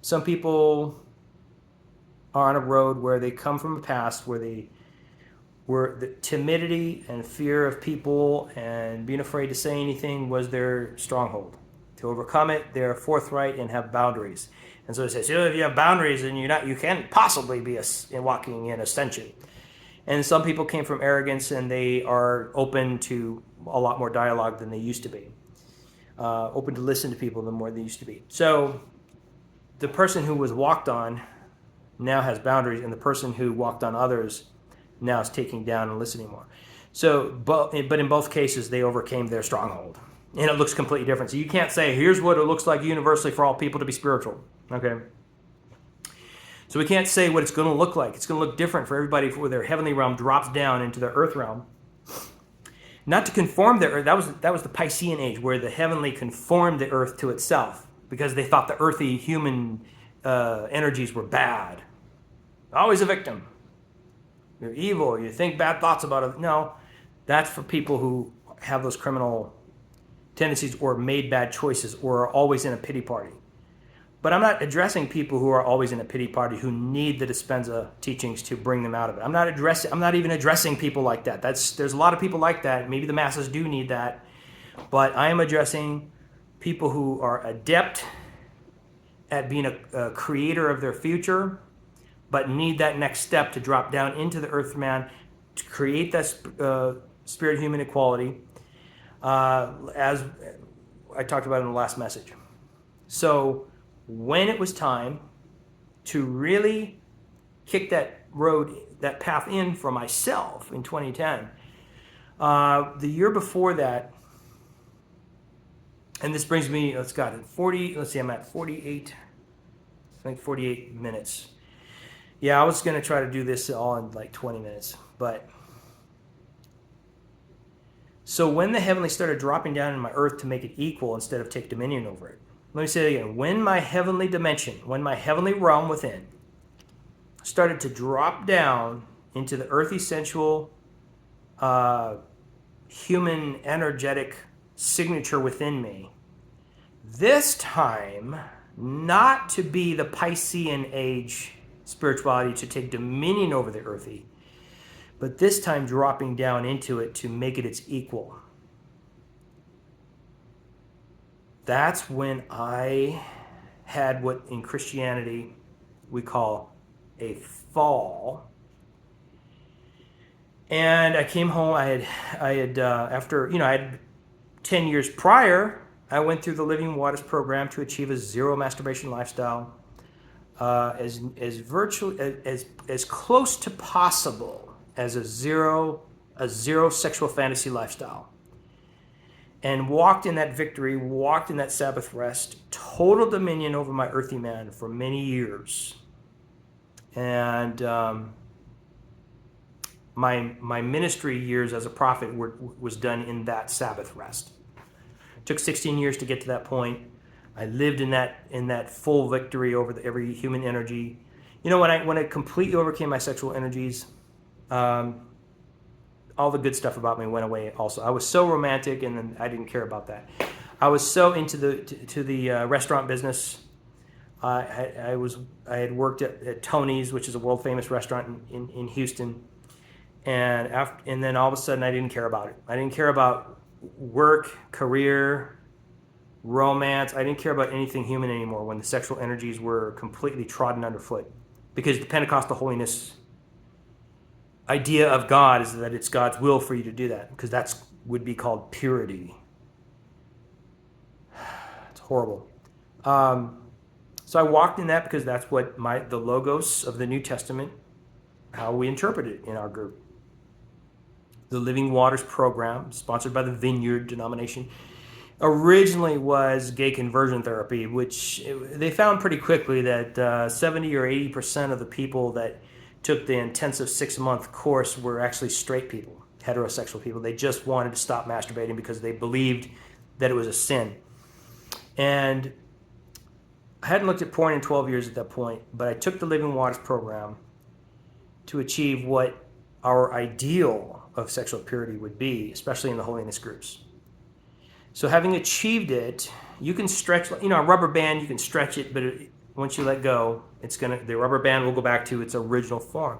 some people are on a road where they come from a past where the timidity and fear of people and being afraid to say anything was their stronghold. To overcome it, they're forthright and have boundaries. And so it says, if you have boundaries, then you can't possibly be walking in ascension. And some people came from arrogance, and they are open to a lot more dialogue than they used to be. Open to listen to people than more than they used to be. So the person who was walked on now has boundaries, and the person who walked on others now is taking down and listening more. So, but in both cases, they overcame their stronghold. And it looks completely different. So you can't say, here's what it looks like universally for all people to be spiritual. Okay? So we can't say what it's going to look like. It's going to look different for everybody where their heavenly realm drops down into their earth realm. Not to conform the earth. That was the Piscean age, where the heavenly conformed the earth to itself because they thought the earthy human energies were bad. Always a victim. You're evil. You think bad thoughts about it. No, that's for people who have those criminal tendencies or made bad choices or are always in a pity party. But I'm not addressing people who are always in a pity party who need the Dispenza teachings to bring them out of it. I'm not even addressing people like that. There's a lot of people like that. Maybe the masses do need that. But I am addressing people who are adept at being a creator of their future, but need that next step to drop down into the earth man to create that spirit-human equality, as I talked about in the last message. So when it was time to really kick that path in for myself in 2010, the year before that, and this brings me, I'm at 48, I think 48 minutes. Yeah, I was going to try to do this all in like 20 minutes, but so when the heavenly started dropping down in my earth to make it equal instead of take dominion over it. Let me say it again. When my heavenly dimension, when my heavenly realm within started to drop down into the earthy sensual human energetic signature within me, this time not to be the Piscean age spirituality to take dominion over the earthy, but this time dropping down into it to make it its equal. That's when I had what in Christianity we call a fall. And I came home. After, I had 10 years prior, I went through the Living Waters program to achieve a zero masturbation lifestyle, as close to possible as a zero sexual fantasy lifestyle. And walked in that victory, walked in that Sabbath rest, total dominion over my earthy man for many years. And my ministry years as a prophet was done in that Sabbath rest. It took 16 years to get to that point. I lived in that full victory over every human energy. When I completely overcame my sexual energies, all the good stuff about me went away. Also, I was so romantic, and then I didn't care about that. I was so into the restaurant business. I had worked at Tony's, which is a world famous restaurant in Houston. And then all of a sudden, I didn't care about it. I didn't care about work, career, romance. I didn't care about anything human anymore when the sexual energies were completely trodden underfoot. Because the Pentecostal holiness idea of God is that it's God's will for you to do that, because that's would be called purity. It's horrible. So I walked in that because that's what the logos of the New Testament, how we interpret it in our group. The Living Waters program, sponsored by the Vineyard denomination, originally was gay conversion therapy, which they found pretty quickly that 70 or 80% of the people that took the intensive 6-month course were actually straight people, heterosexual people. They just wanted to stop masturbating because they believed that it was a sin. And I hadn't looked at porn in 12 years at that point, but I took the Living Waters program to achieve what our ideal of sexual purity would be, especially in the holiness groups. So having achieved it, you can stretch, a rubber band, you can stretch it, but once you let go, the rubber band will go back to its original form.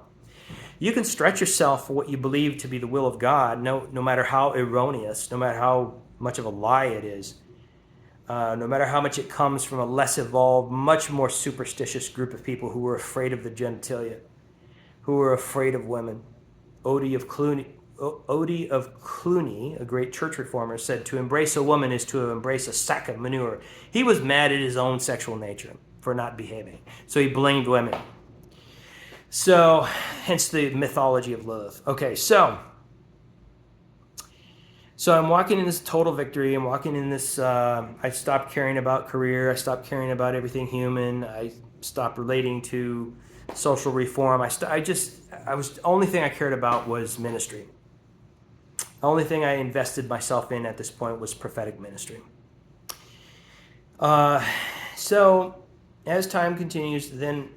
You can stretch yourself for what you believe to be the will of God, no matter how erroneous, no matter how much of a lie it is, no matter how much it comes from a less evolved, much more superstitious group of people who were afraid of the genitalia, who were afraid of women. Odie of Cluny, a great church reformer, said, "To embrace a woman is to embrace a sack of manure." He was mad at his own sexual nature for not behaving. So he blamed women. So, hence the mythology of Lilith. Okay, so I'm walking in this total victory. I'm walking in this, I stopped caring about career. I stopped caring about everything human. I stopped relating to social reform. The only thing I cared about was ministry. The only thing I invested myself in at this point was prophetic ministry. So as time continues, then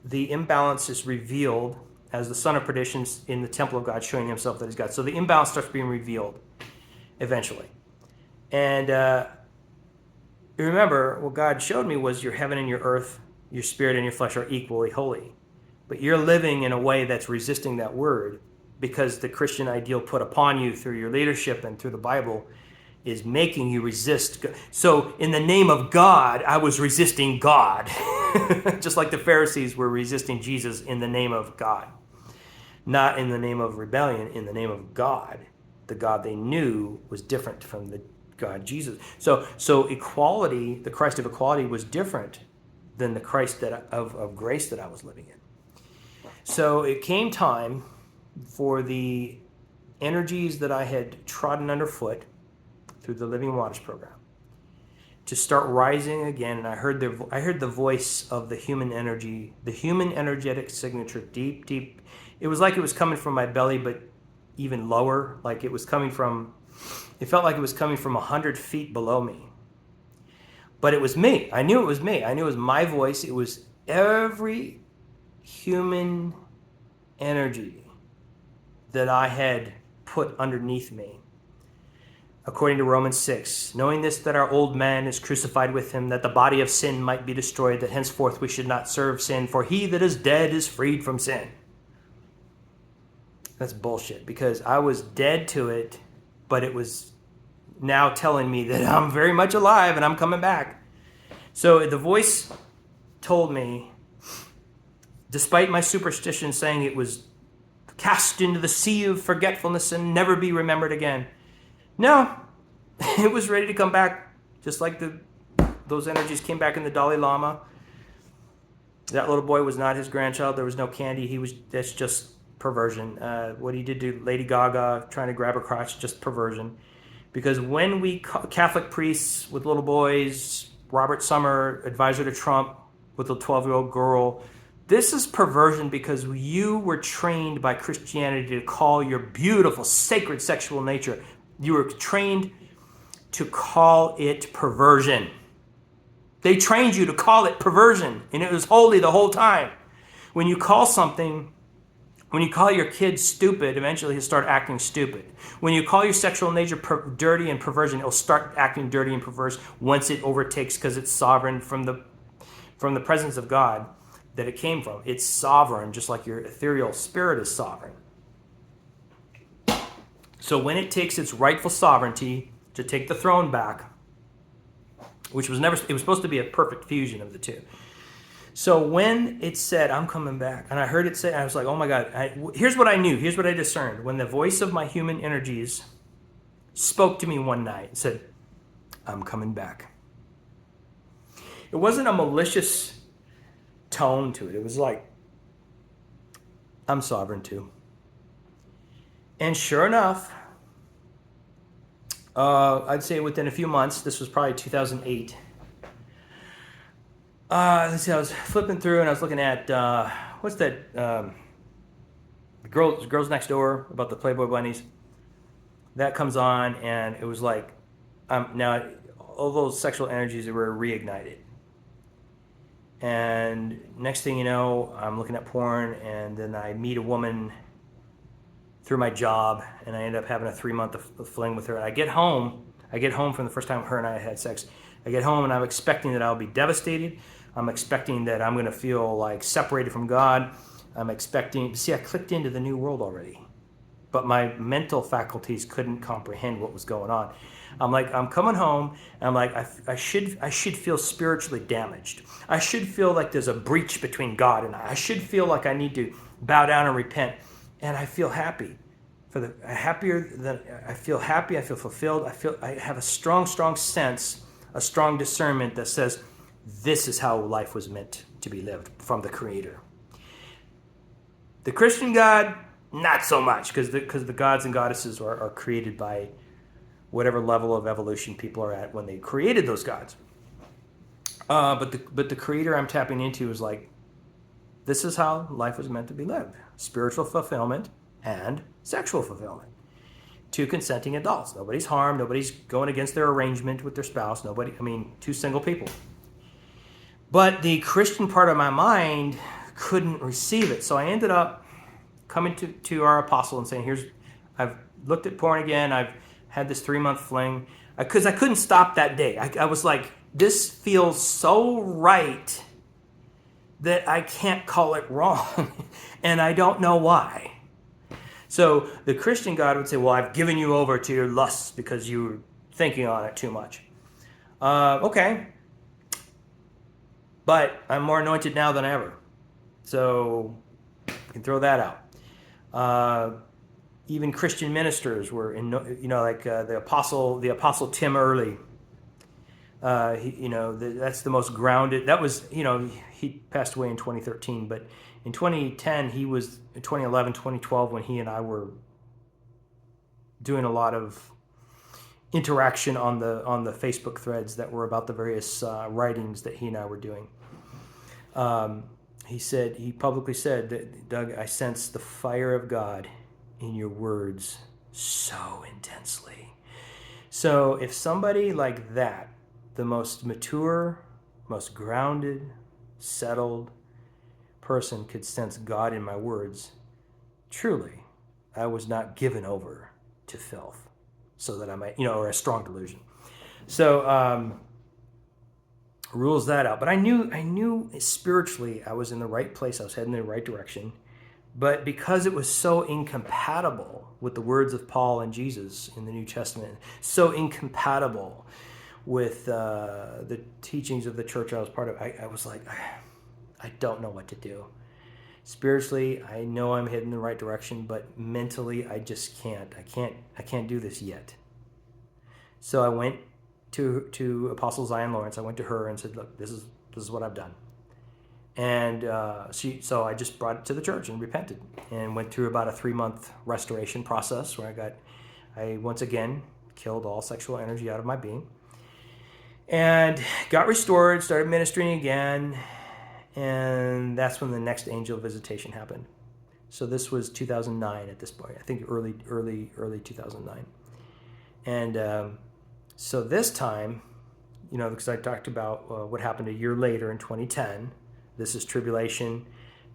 the imbalance is revealed as the son of perdition in the temple of God, showing himself that he's God. So the imbalance starts being revealed eventually. And remember, what God showed me was your heaven and your earth, your spirit and your flesh are equally holy. But you're living in a way that's resisting that word, because the Christian ideal put upon you through your leadership and through the Bible is making you resist. So in the name of God, I was resisting God. Just like the Pharisees were resisting Jesus in the name of God. Not in the name of rebellion, in the name of God. The God they knew was different from the God Jesus. So equality, the Christ of equality, was different than the Christ of grace that I was living in. So it came time for the energies that I had trodden underfoot through the Living Waters program to start rising again, and I heard the voice of the human energy, the human energetic signature, deep. It was like it was coming from my belly, but even lower. Like it felt like it was coming from 100 feet below me. But it was me. I knew it was me. I knew it was my voice. It was every human energy that I had put underneath me. According to Romans 6, knowing this, that our old man is crucified with him, that the body of sin might be destroyed, that henceforth we should not serve sin, for he that is dead is freed from sin. That's bullshit, because I was dead to it, but it was now telling me that I'm very much alive and I'm coming back. So the voice told me, despite my superstition saying it was cast into the sea of forgetfulness and never be remembered again. No, it was ready to come back, just like those energies came back in the Dalai Lama. That little boy was not his grandchild. There was no candy. That's just perversion. What he did to Lady Gaga, trying to grab her crotch, just perversion. Because when we, Catholic priests with little boys, Robert Summer, advisor to Trump, with a 12-year-old girl, this is perversion because you were trained by Christianity to call your beautiful, sacred sexual nature. You were trained to call it perversion. They trained you to call it perversion, and it was holy the whole time. When you call your kid stupid, eventually he'll start acting stupid. When you call your sexual nature dirty and perversion, it'll start acting dirty and perverse once it overtakes, because it's sovereign from the presence of God that it came from. It's sovereign, just like your ethereal spirit is sovereign. So when it takes its rightful sovereignty to take the throne back, it was supposed to be a perfect fusion of the two. So when it said, I'm coming back, and I heard it say, I was like, oh my God, here's what I knew, here's what I discerned. When the voice of my human energies spoke to me one night and said, I'm coming back. It wasn't a malicious tone to it. It was like, I'm sovereign too. And sure enough, I'd say within a few months, this was probably 2008. Let's see, I was flipping through and I was looking at, what's that, Girls Next Door, about the Playboy bunnies. That comes on, and it was like, now all those sexual energies were reignited. And next thing you know, I'm looking at porn, and then I meet a woman through my job, and I end up having a 3-month fling with her. And I get home from the first time her and I had sex. I get home, and I'm expecting that I'll be devastated. I'm expecting that I'm going to feel like separated from God. I clicked into the new world already. But my mental faculties couldn't comprehend what was going on. I'm like, I'm coming home, and I'm like, I should feel spiritually damaged. I should feel like there's a breach between God and I. I should feel like I need to bow down and repent. And I feel happy. I feel happy, I feel fulfilled, I have a strong sense, a strong discernment that says, this is how life was meant to be lived from the Creator. The Christian God, not so much, because the gods and goddesses are created by whatever level of evolution people are at when they created those gods. But the Creator I'm tapping into is like, this is how life was meant to be lived. Spiritual fulfillment and sexual fulfillment. 2 consenting adults. Nobody's harmed. Nobody's going against their arrangement with their spouse. 2 single people. But the Christian part of my mind couldn't receive it. So I ended up coming to our apostle and saying, I've looked at porn again. I've had this 3-month fling. Because I couldn't stop that day. I was like, this feels so right that I can't call it wrong. And I don't know why. So the Christian God would say, well, I've given you over to your lusts because you were thinking on it too much. Okay. But I'm more anointed now than ever. So you can throw that out. Even Christian ministers were, the apostle Tim Early. That's the most grounded. That was, he passed away in 2013, but in 2010, he was, 2011, 2012, when he and I were doing a lot of interaction on the Facebook threads that were about the various writings that he and I were doing. He publicly said that, Doug, I sense the fire of God in your words so intensely. So if somebody like that, the most mature, most grounded, settled person could sense God in my words, truly, I was not given over to filth so that I might, or a strong delusion. So rules that out. But I knew spiritually I was in the right place. I was heading in the right direction. But because it was so incompatible with the words of Paul and Jesus in the New Testament, so incompatible with the teachings of the church I was part of, I was like, I don't know what to do. Spiritually, I know I'm heading in the right direction, but mentally, I just can't. I can't do this yet. So I went to Apostle Zion Lawrence. I went to her and said, "Look, this is what I've done." And so I just brought it to the church and repented, and went through about a 3-month restoration process where I once again killed all sexual energy out of my being, and got restored, started ministering again, and that's when the next angel visitation happened. So this was 2009 at this point. I think early 2009, and so this time, because I talked about what happened a year later in 2010. This is tribulation,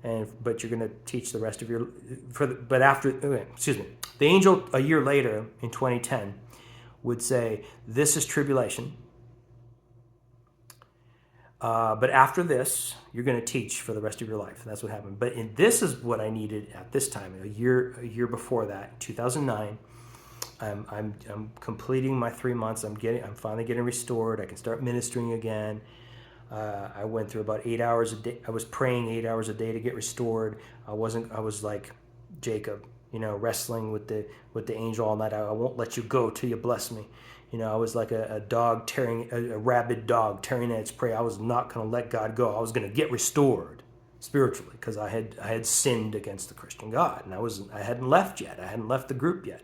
but you're going to teach the rest of your the angel a year later in 2010 would say, this is tribulation, but after this you're going to teach for the rest of your life. And that's what happened. But this is what I needed at this time. A year before that, 2009. I'm completing my 3 months. I'm finally getting restored. I can start ministering again. I went through about 8 hours a day. I was praying 8 hours a day to get restored. I was like Jacob, wrestling with the angel all night. I won't let you go till you bless me. I was like a rabid dog tearing at its prey. I was not going to let God go. I was going to get restored spiritually because I had sinned against the Christian God, and I hadn't left yet. I hadn't left the group yet,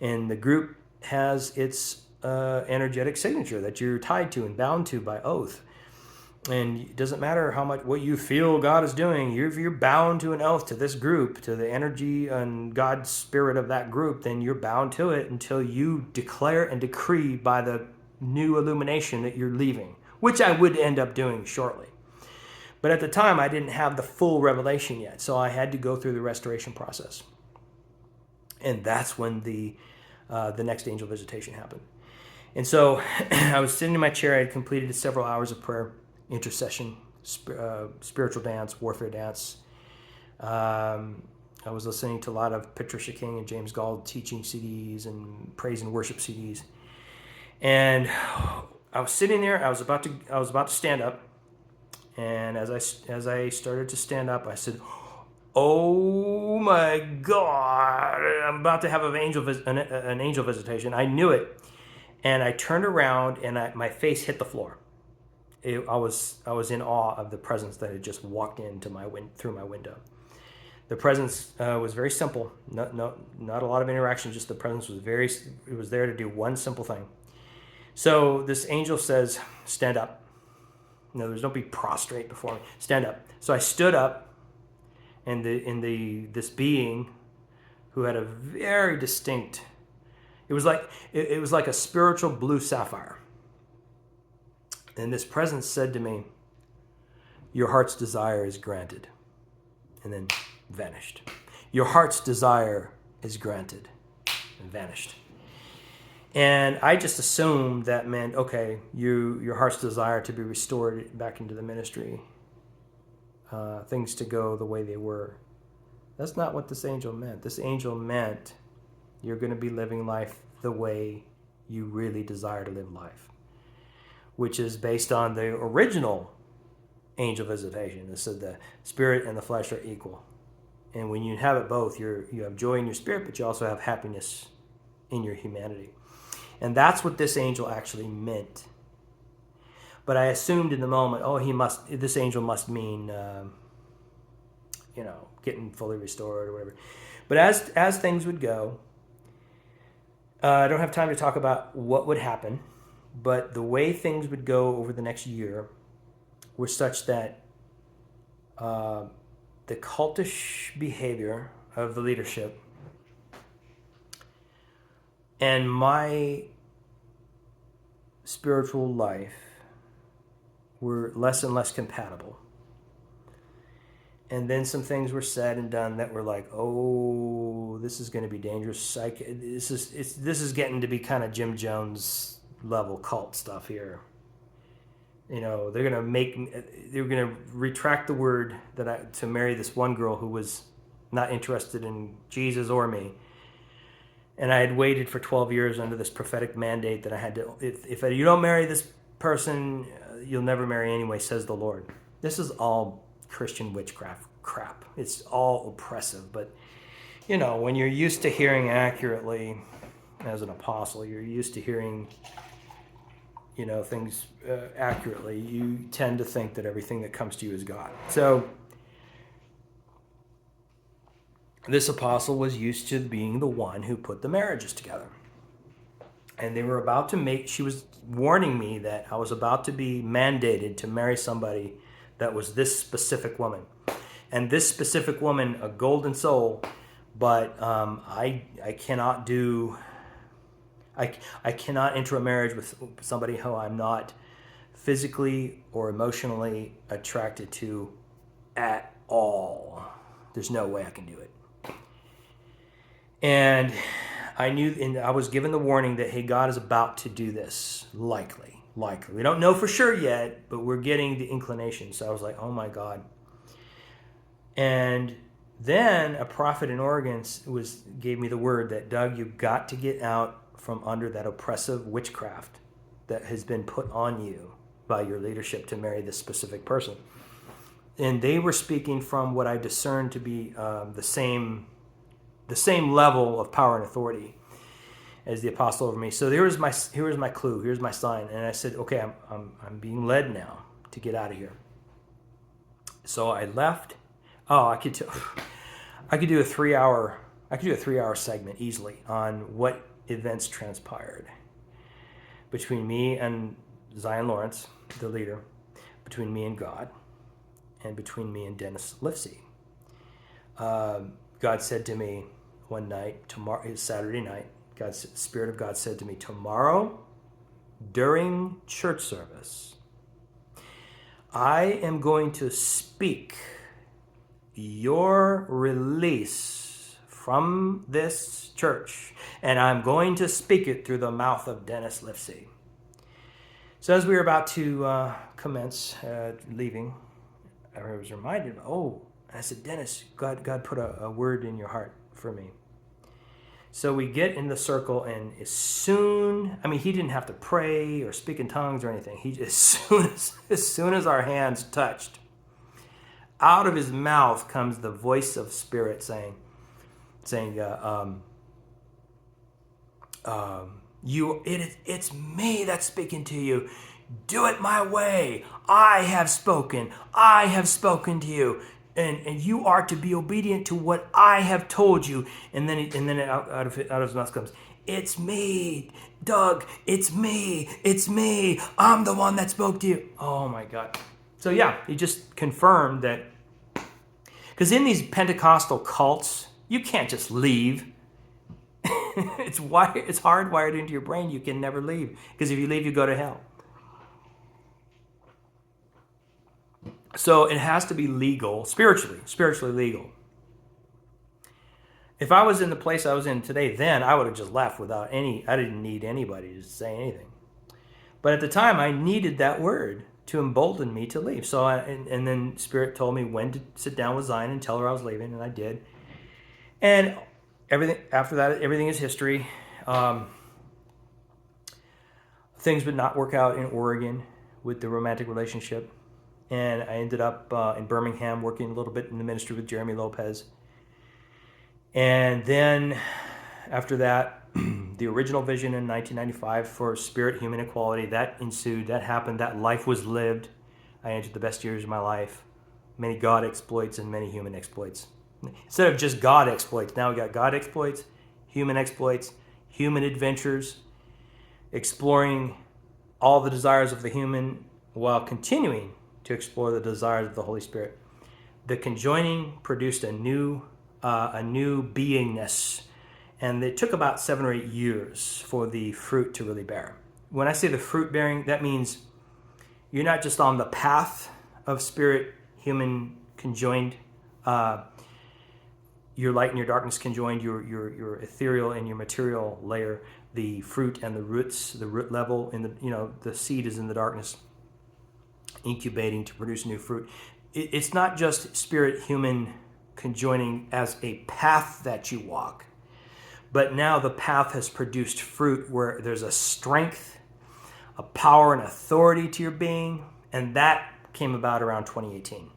and the group has its energetic signature that you're tied to and bound to by oath. And it doesn't matter what you feel God is doing. If you're bound to an oath to this group, to the energy and God's spirit of that group, then you're bound to it until you declare and decree by the new illumination that you're leaving, which I would end up doing shortly. But at the time, I didn't have the full revelation yet, so I had to go through the restoration process. And that's when the next angel visitation happened. And so I was sitting in my chair. I had completed several hours of prayer, intercession, spiritual dance, warfare dance. I was listening to a lot of Patricia King and James Gould teaching CDs and praise and worship CDs. And I was sitting there. I was about to stand up. And as I started to stand up, I said, "Oh my God! I'm about to have an angel visitation." I knew it, and I turned around and my face hit the floor. I was in awe of the presence that had just walked through my window. The presence was very simple. Not a lot of interaction. Just the presence was there to do one simple thing. So this angel says, "Stand up." Don't be prostrate before me. Stand up. So I stood up, and this being, who had a very distinct, it was like a spiritual blue sapphire. And this presence said to me, "Your heart's desire is granted," and then vanished. "Your heart's desire is granted," and vanished. And I just assumed that meant, okay, your heart's desire to be restored back into the ministry, things to go the way they were. That's not what this angel meant. This angel meant you're going to be living life the way you really desire to live life, which is based on the original angel visitation. It said the spirit and the flesh are equal. And when you have it both, you have joy in your spirit, but you also have happiness in your humanity. And that's what this angel actually meant. But I assumed in the moment, this angel must mean, getting fully restored or whatever. But as things would go, I don't have time to talk about what would happen, but the way things would go over the next year were such that the cultish behavior of the leadership and my spiritual life were less and less compatible. And then some things were said and done that were like, oh, this is going to be dangerous. This is getting to be kind of Jim Jones level cult stuff here. They're going to retract the word to marry this one girl who was not interested in Jesus or me. And I had waited for 12 years under this prophetic mandate that I had to, if you don't marry this person, you'll never marry anyway, says the Lord. This is all Christian witchcraft crap. It's all oppressive. But, when you're used to hearing accurately as an apostle, you're used to hearing, things accurately, you tend to think that everything that comes to you is God. So this apostle was used to being the one who put the marriages together. And they were about to she was warning me that I was about to be mandated to marry somebody that was this specific woman. And this specific woman, a golden soul, but I cannot I cannot enter a marriage with somebody who I'm not physically or emotionally attracted to at all. There's no way I can do it. And I knew, and I was given the warning that, hey, God is about to do this, likely. We don't know for sure yet, but we're getting the inclination. So I was like, oh my God. And then a prophet in Oregon gave me the word that, Doug, you've got to get out from under that oppressive witchcraft that has been put on you by your leadership to marry this specific person. And they were speaking from what I discerned to be the same level of power and authority as the apostle over me. So here was my clue. Here's my sign. And I said, okay, I'm being led now to get out of here. So I left. Oh, I could do a 3-hour segment easily on what events transpired between me and Zion Lawrence, the leader, between me and God, and between me and Dennis Livesey. God said to me one night, it's Saturday night, Spirit of God said to me, tomorrow during church service, I am going to speak your release from this church, and I'm going to speak it through the mouth of Dennis Livesey. So as we were about to commence leaving, I was reminded, I said, Dennis, God put a word in your heart for me. So we get in the circle, and he didn't have to pray or speak in tongues or anything. As soon as our hands touched, out of his mouth comes the voice of Spirit saying, it's me that's speaking to you. Do it my way. I have spoken to you. And you are to be obedient to what I have told you. And then out of his mouth comes, it's me, Doug. It's me. I'm the one that spoke to you. Oh my God. So yeah, he just confirmed that. Because in these Pentecostal cults, you can't just leave. It's hardwired into your brain. You can never leave. Because if you leave, you go to hell. So it has to be legal, spiritually legal. If I was in the place I was in today, then I would have just left I didn't need anybody to say anything. But at the time, I needed that word to embolden me to leave. So and then Spirit told me when to sit down with Zion and tell her I was leaving, and I did. And after that, everything is history. Things would not work out in Oregon with the romantic relationship. And I ended up in Birmingham working a little bit in the ministry with Jeremy Lopez. And then after that, the original vision in 1995 for spirit-human equality, that ensued, that happened, that life was lived. I entered the best years of my life. Many God exploits and many human exploits. Instead of just God exploits, now we got God exploits, human adventures, exploring all the desires of the human while continuing to explore the desires of the Holy Spirit. The conjoining produced a new beingness, and it took about 7 or 8 years for the fruit to really bear. When I say the fruit bearing, that means you're not just on the path of spirit-human conjoined, your light and your darkness conjoined, your ethereal and your material layer, the fruit and the roots, the root level, and the seed is in the darkness, incubating to produce new fruit. It's not just spirit-human conjoining as a path that you walk, but now the path has produced fruit where there's a strength, a power and authority to your being, and that came about around 2018.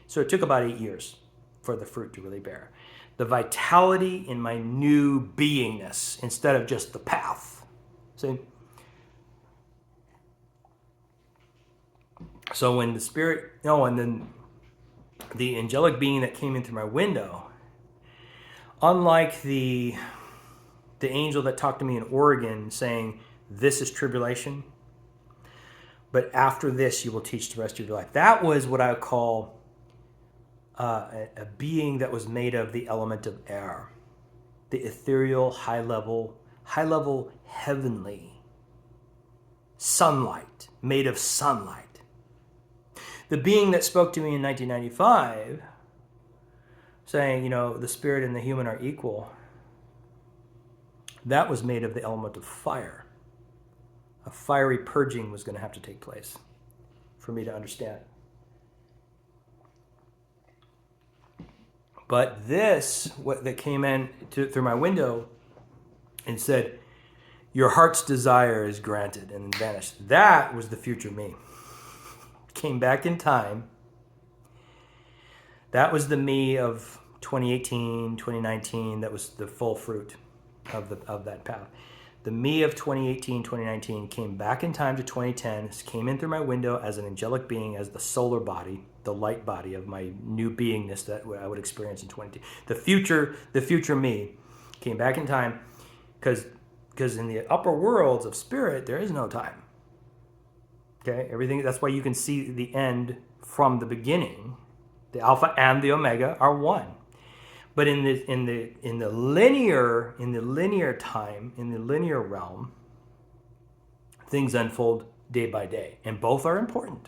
So it took about 8 years for the fruit to really bear. The vitality in my new beingness instead of just the path. See? So when the spirit, and then the angelic being that came in through my window, unlike the angel that talked to me in Oregon saying, this is tribulation, but after this you will teach the rest of your life. That was what I would call a being that was made of the element of air, the ethereal, high level, heavenly sunlight, made of sunlight. The being that spoke to me in 1995, saying, the spirit and the human are equal, that was made of the element of fire. A fiery purging was going to have to take place for me to understand. But this, what that came in through my window and said, your heart's desire is granted, and vanished. That was the future me. Came back in time. That was the me of 2018, 2019. That was the full fruit of that path. The me of 2018, 2019 came back in time to 2010, came in through my window as an angelic being, as the solar body, the light body of my new beingness that I would experience in 2010. The future me came back in time because in the upper worlds of spirit, there is no time. Okay, everything. That's why you can see the end from the beginning. The Alpha and the Omega are one. But in the linear time, in the linear realm, things unfold day by day, and both are important.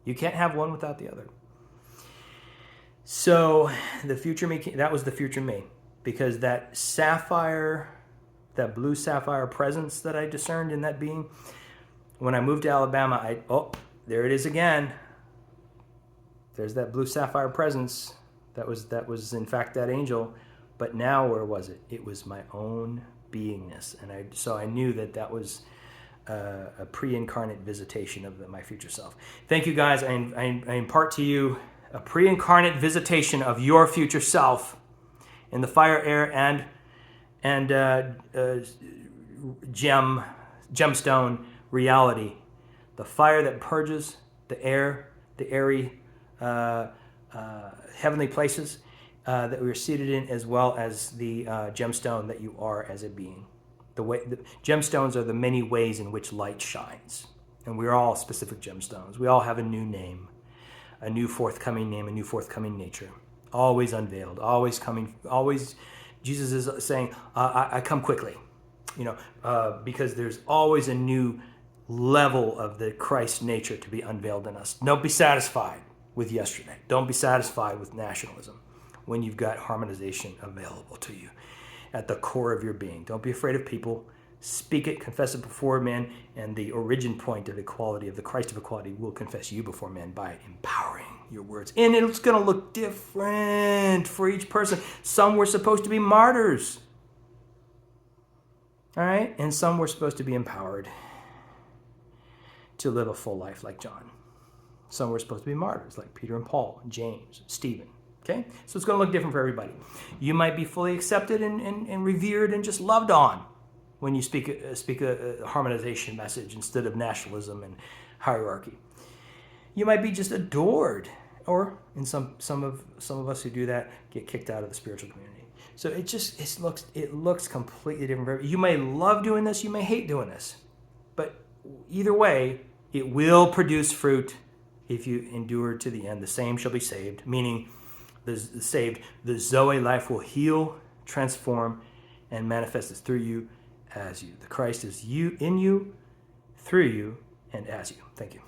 You can't have one without the other. So the future me, that was the future me, because that blue sapphire presence that I discerned in that being, when I moved to Alabama, there it is again. There's that blue sapphire presence. That was in fact that angel, but now where was it? It was my own beingness, and so I knew that was a pre-incarnate visitation of my future self. Thank you, guys. I impart to you a pre-incarnate visitation of your future self in the fire, air, and gemstone reality. The fire that purges, the air, the airy. Heavenly places that we are seated in, as well as the gemstone that you are as a being. The gemstones are the many ways in which light shines, and we're all specific gemstones. We all have a new name, a new forthcoming name, a new forthcoming nature, always unveiled, always coming, always. Jesus is saying, I come quickly, because there's always a new level of the Christ nature to be unveiled in us. Don't be satisfied with yesterday. Don't be satisfied with nationalism when you've got harmonization available to you at the core of your being. Don't be afraid of people. Speak it, confess it before men, and the origin point of equality, of the Christ of equality, will confess you before men by empowering your words. And it's going to look different for each person. Some were supposed to be martyrs. All right? And some were supposed to be empowered to live a full life like John. Some were supposed to be martyrs, like Peter and Paul, and James, and Stephen. Okay? So it's going to look different for everybody. You might be fully accepted and revered and just loved on when you speak a harmonization message instead of nationalism and hierarchy. You might be just adored, or in some of us who do that get kicked out of the spiritual community. So it looks completely different for everybody. You may love doing this, you may hate doing this, but either way, it will produce fruit. If you endure to the end, the same shall be saved, meaning the Zoe life will heal, transform, and manifest through you, as you. The Christ is in you, through you, and as you. Thank you.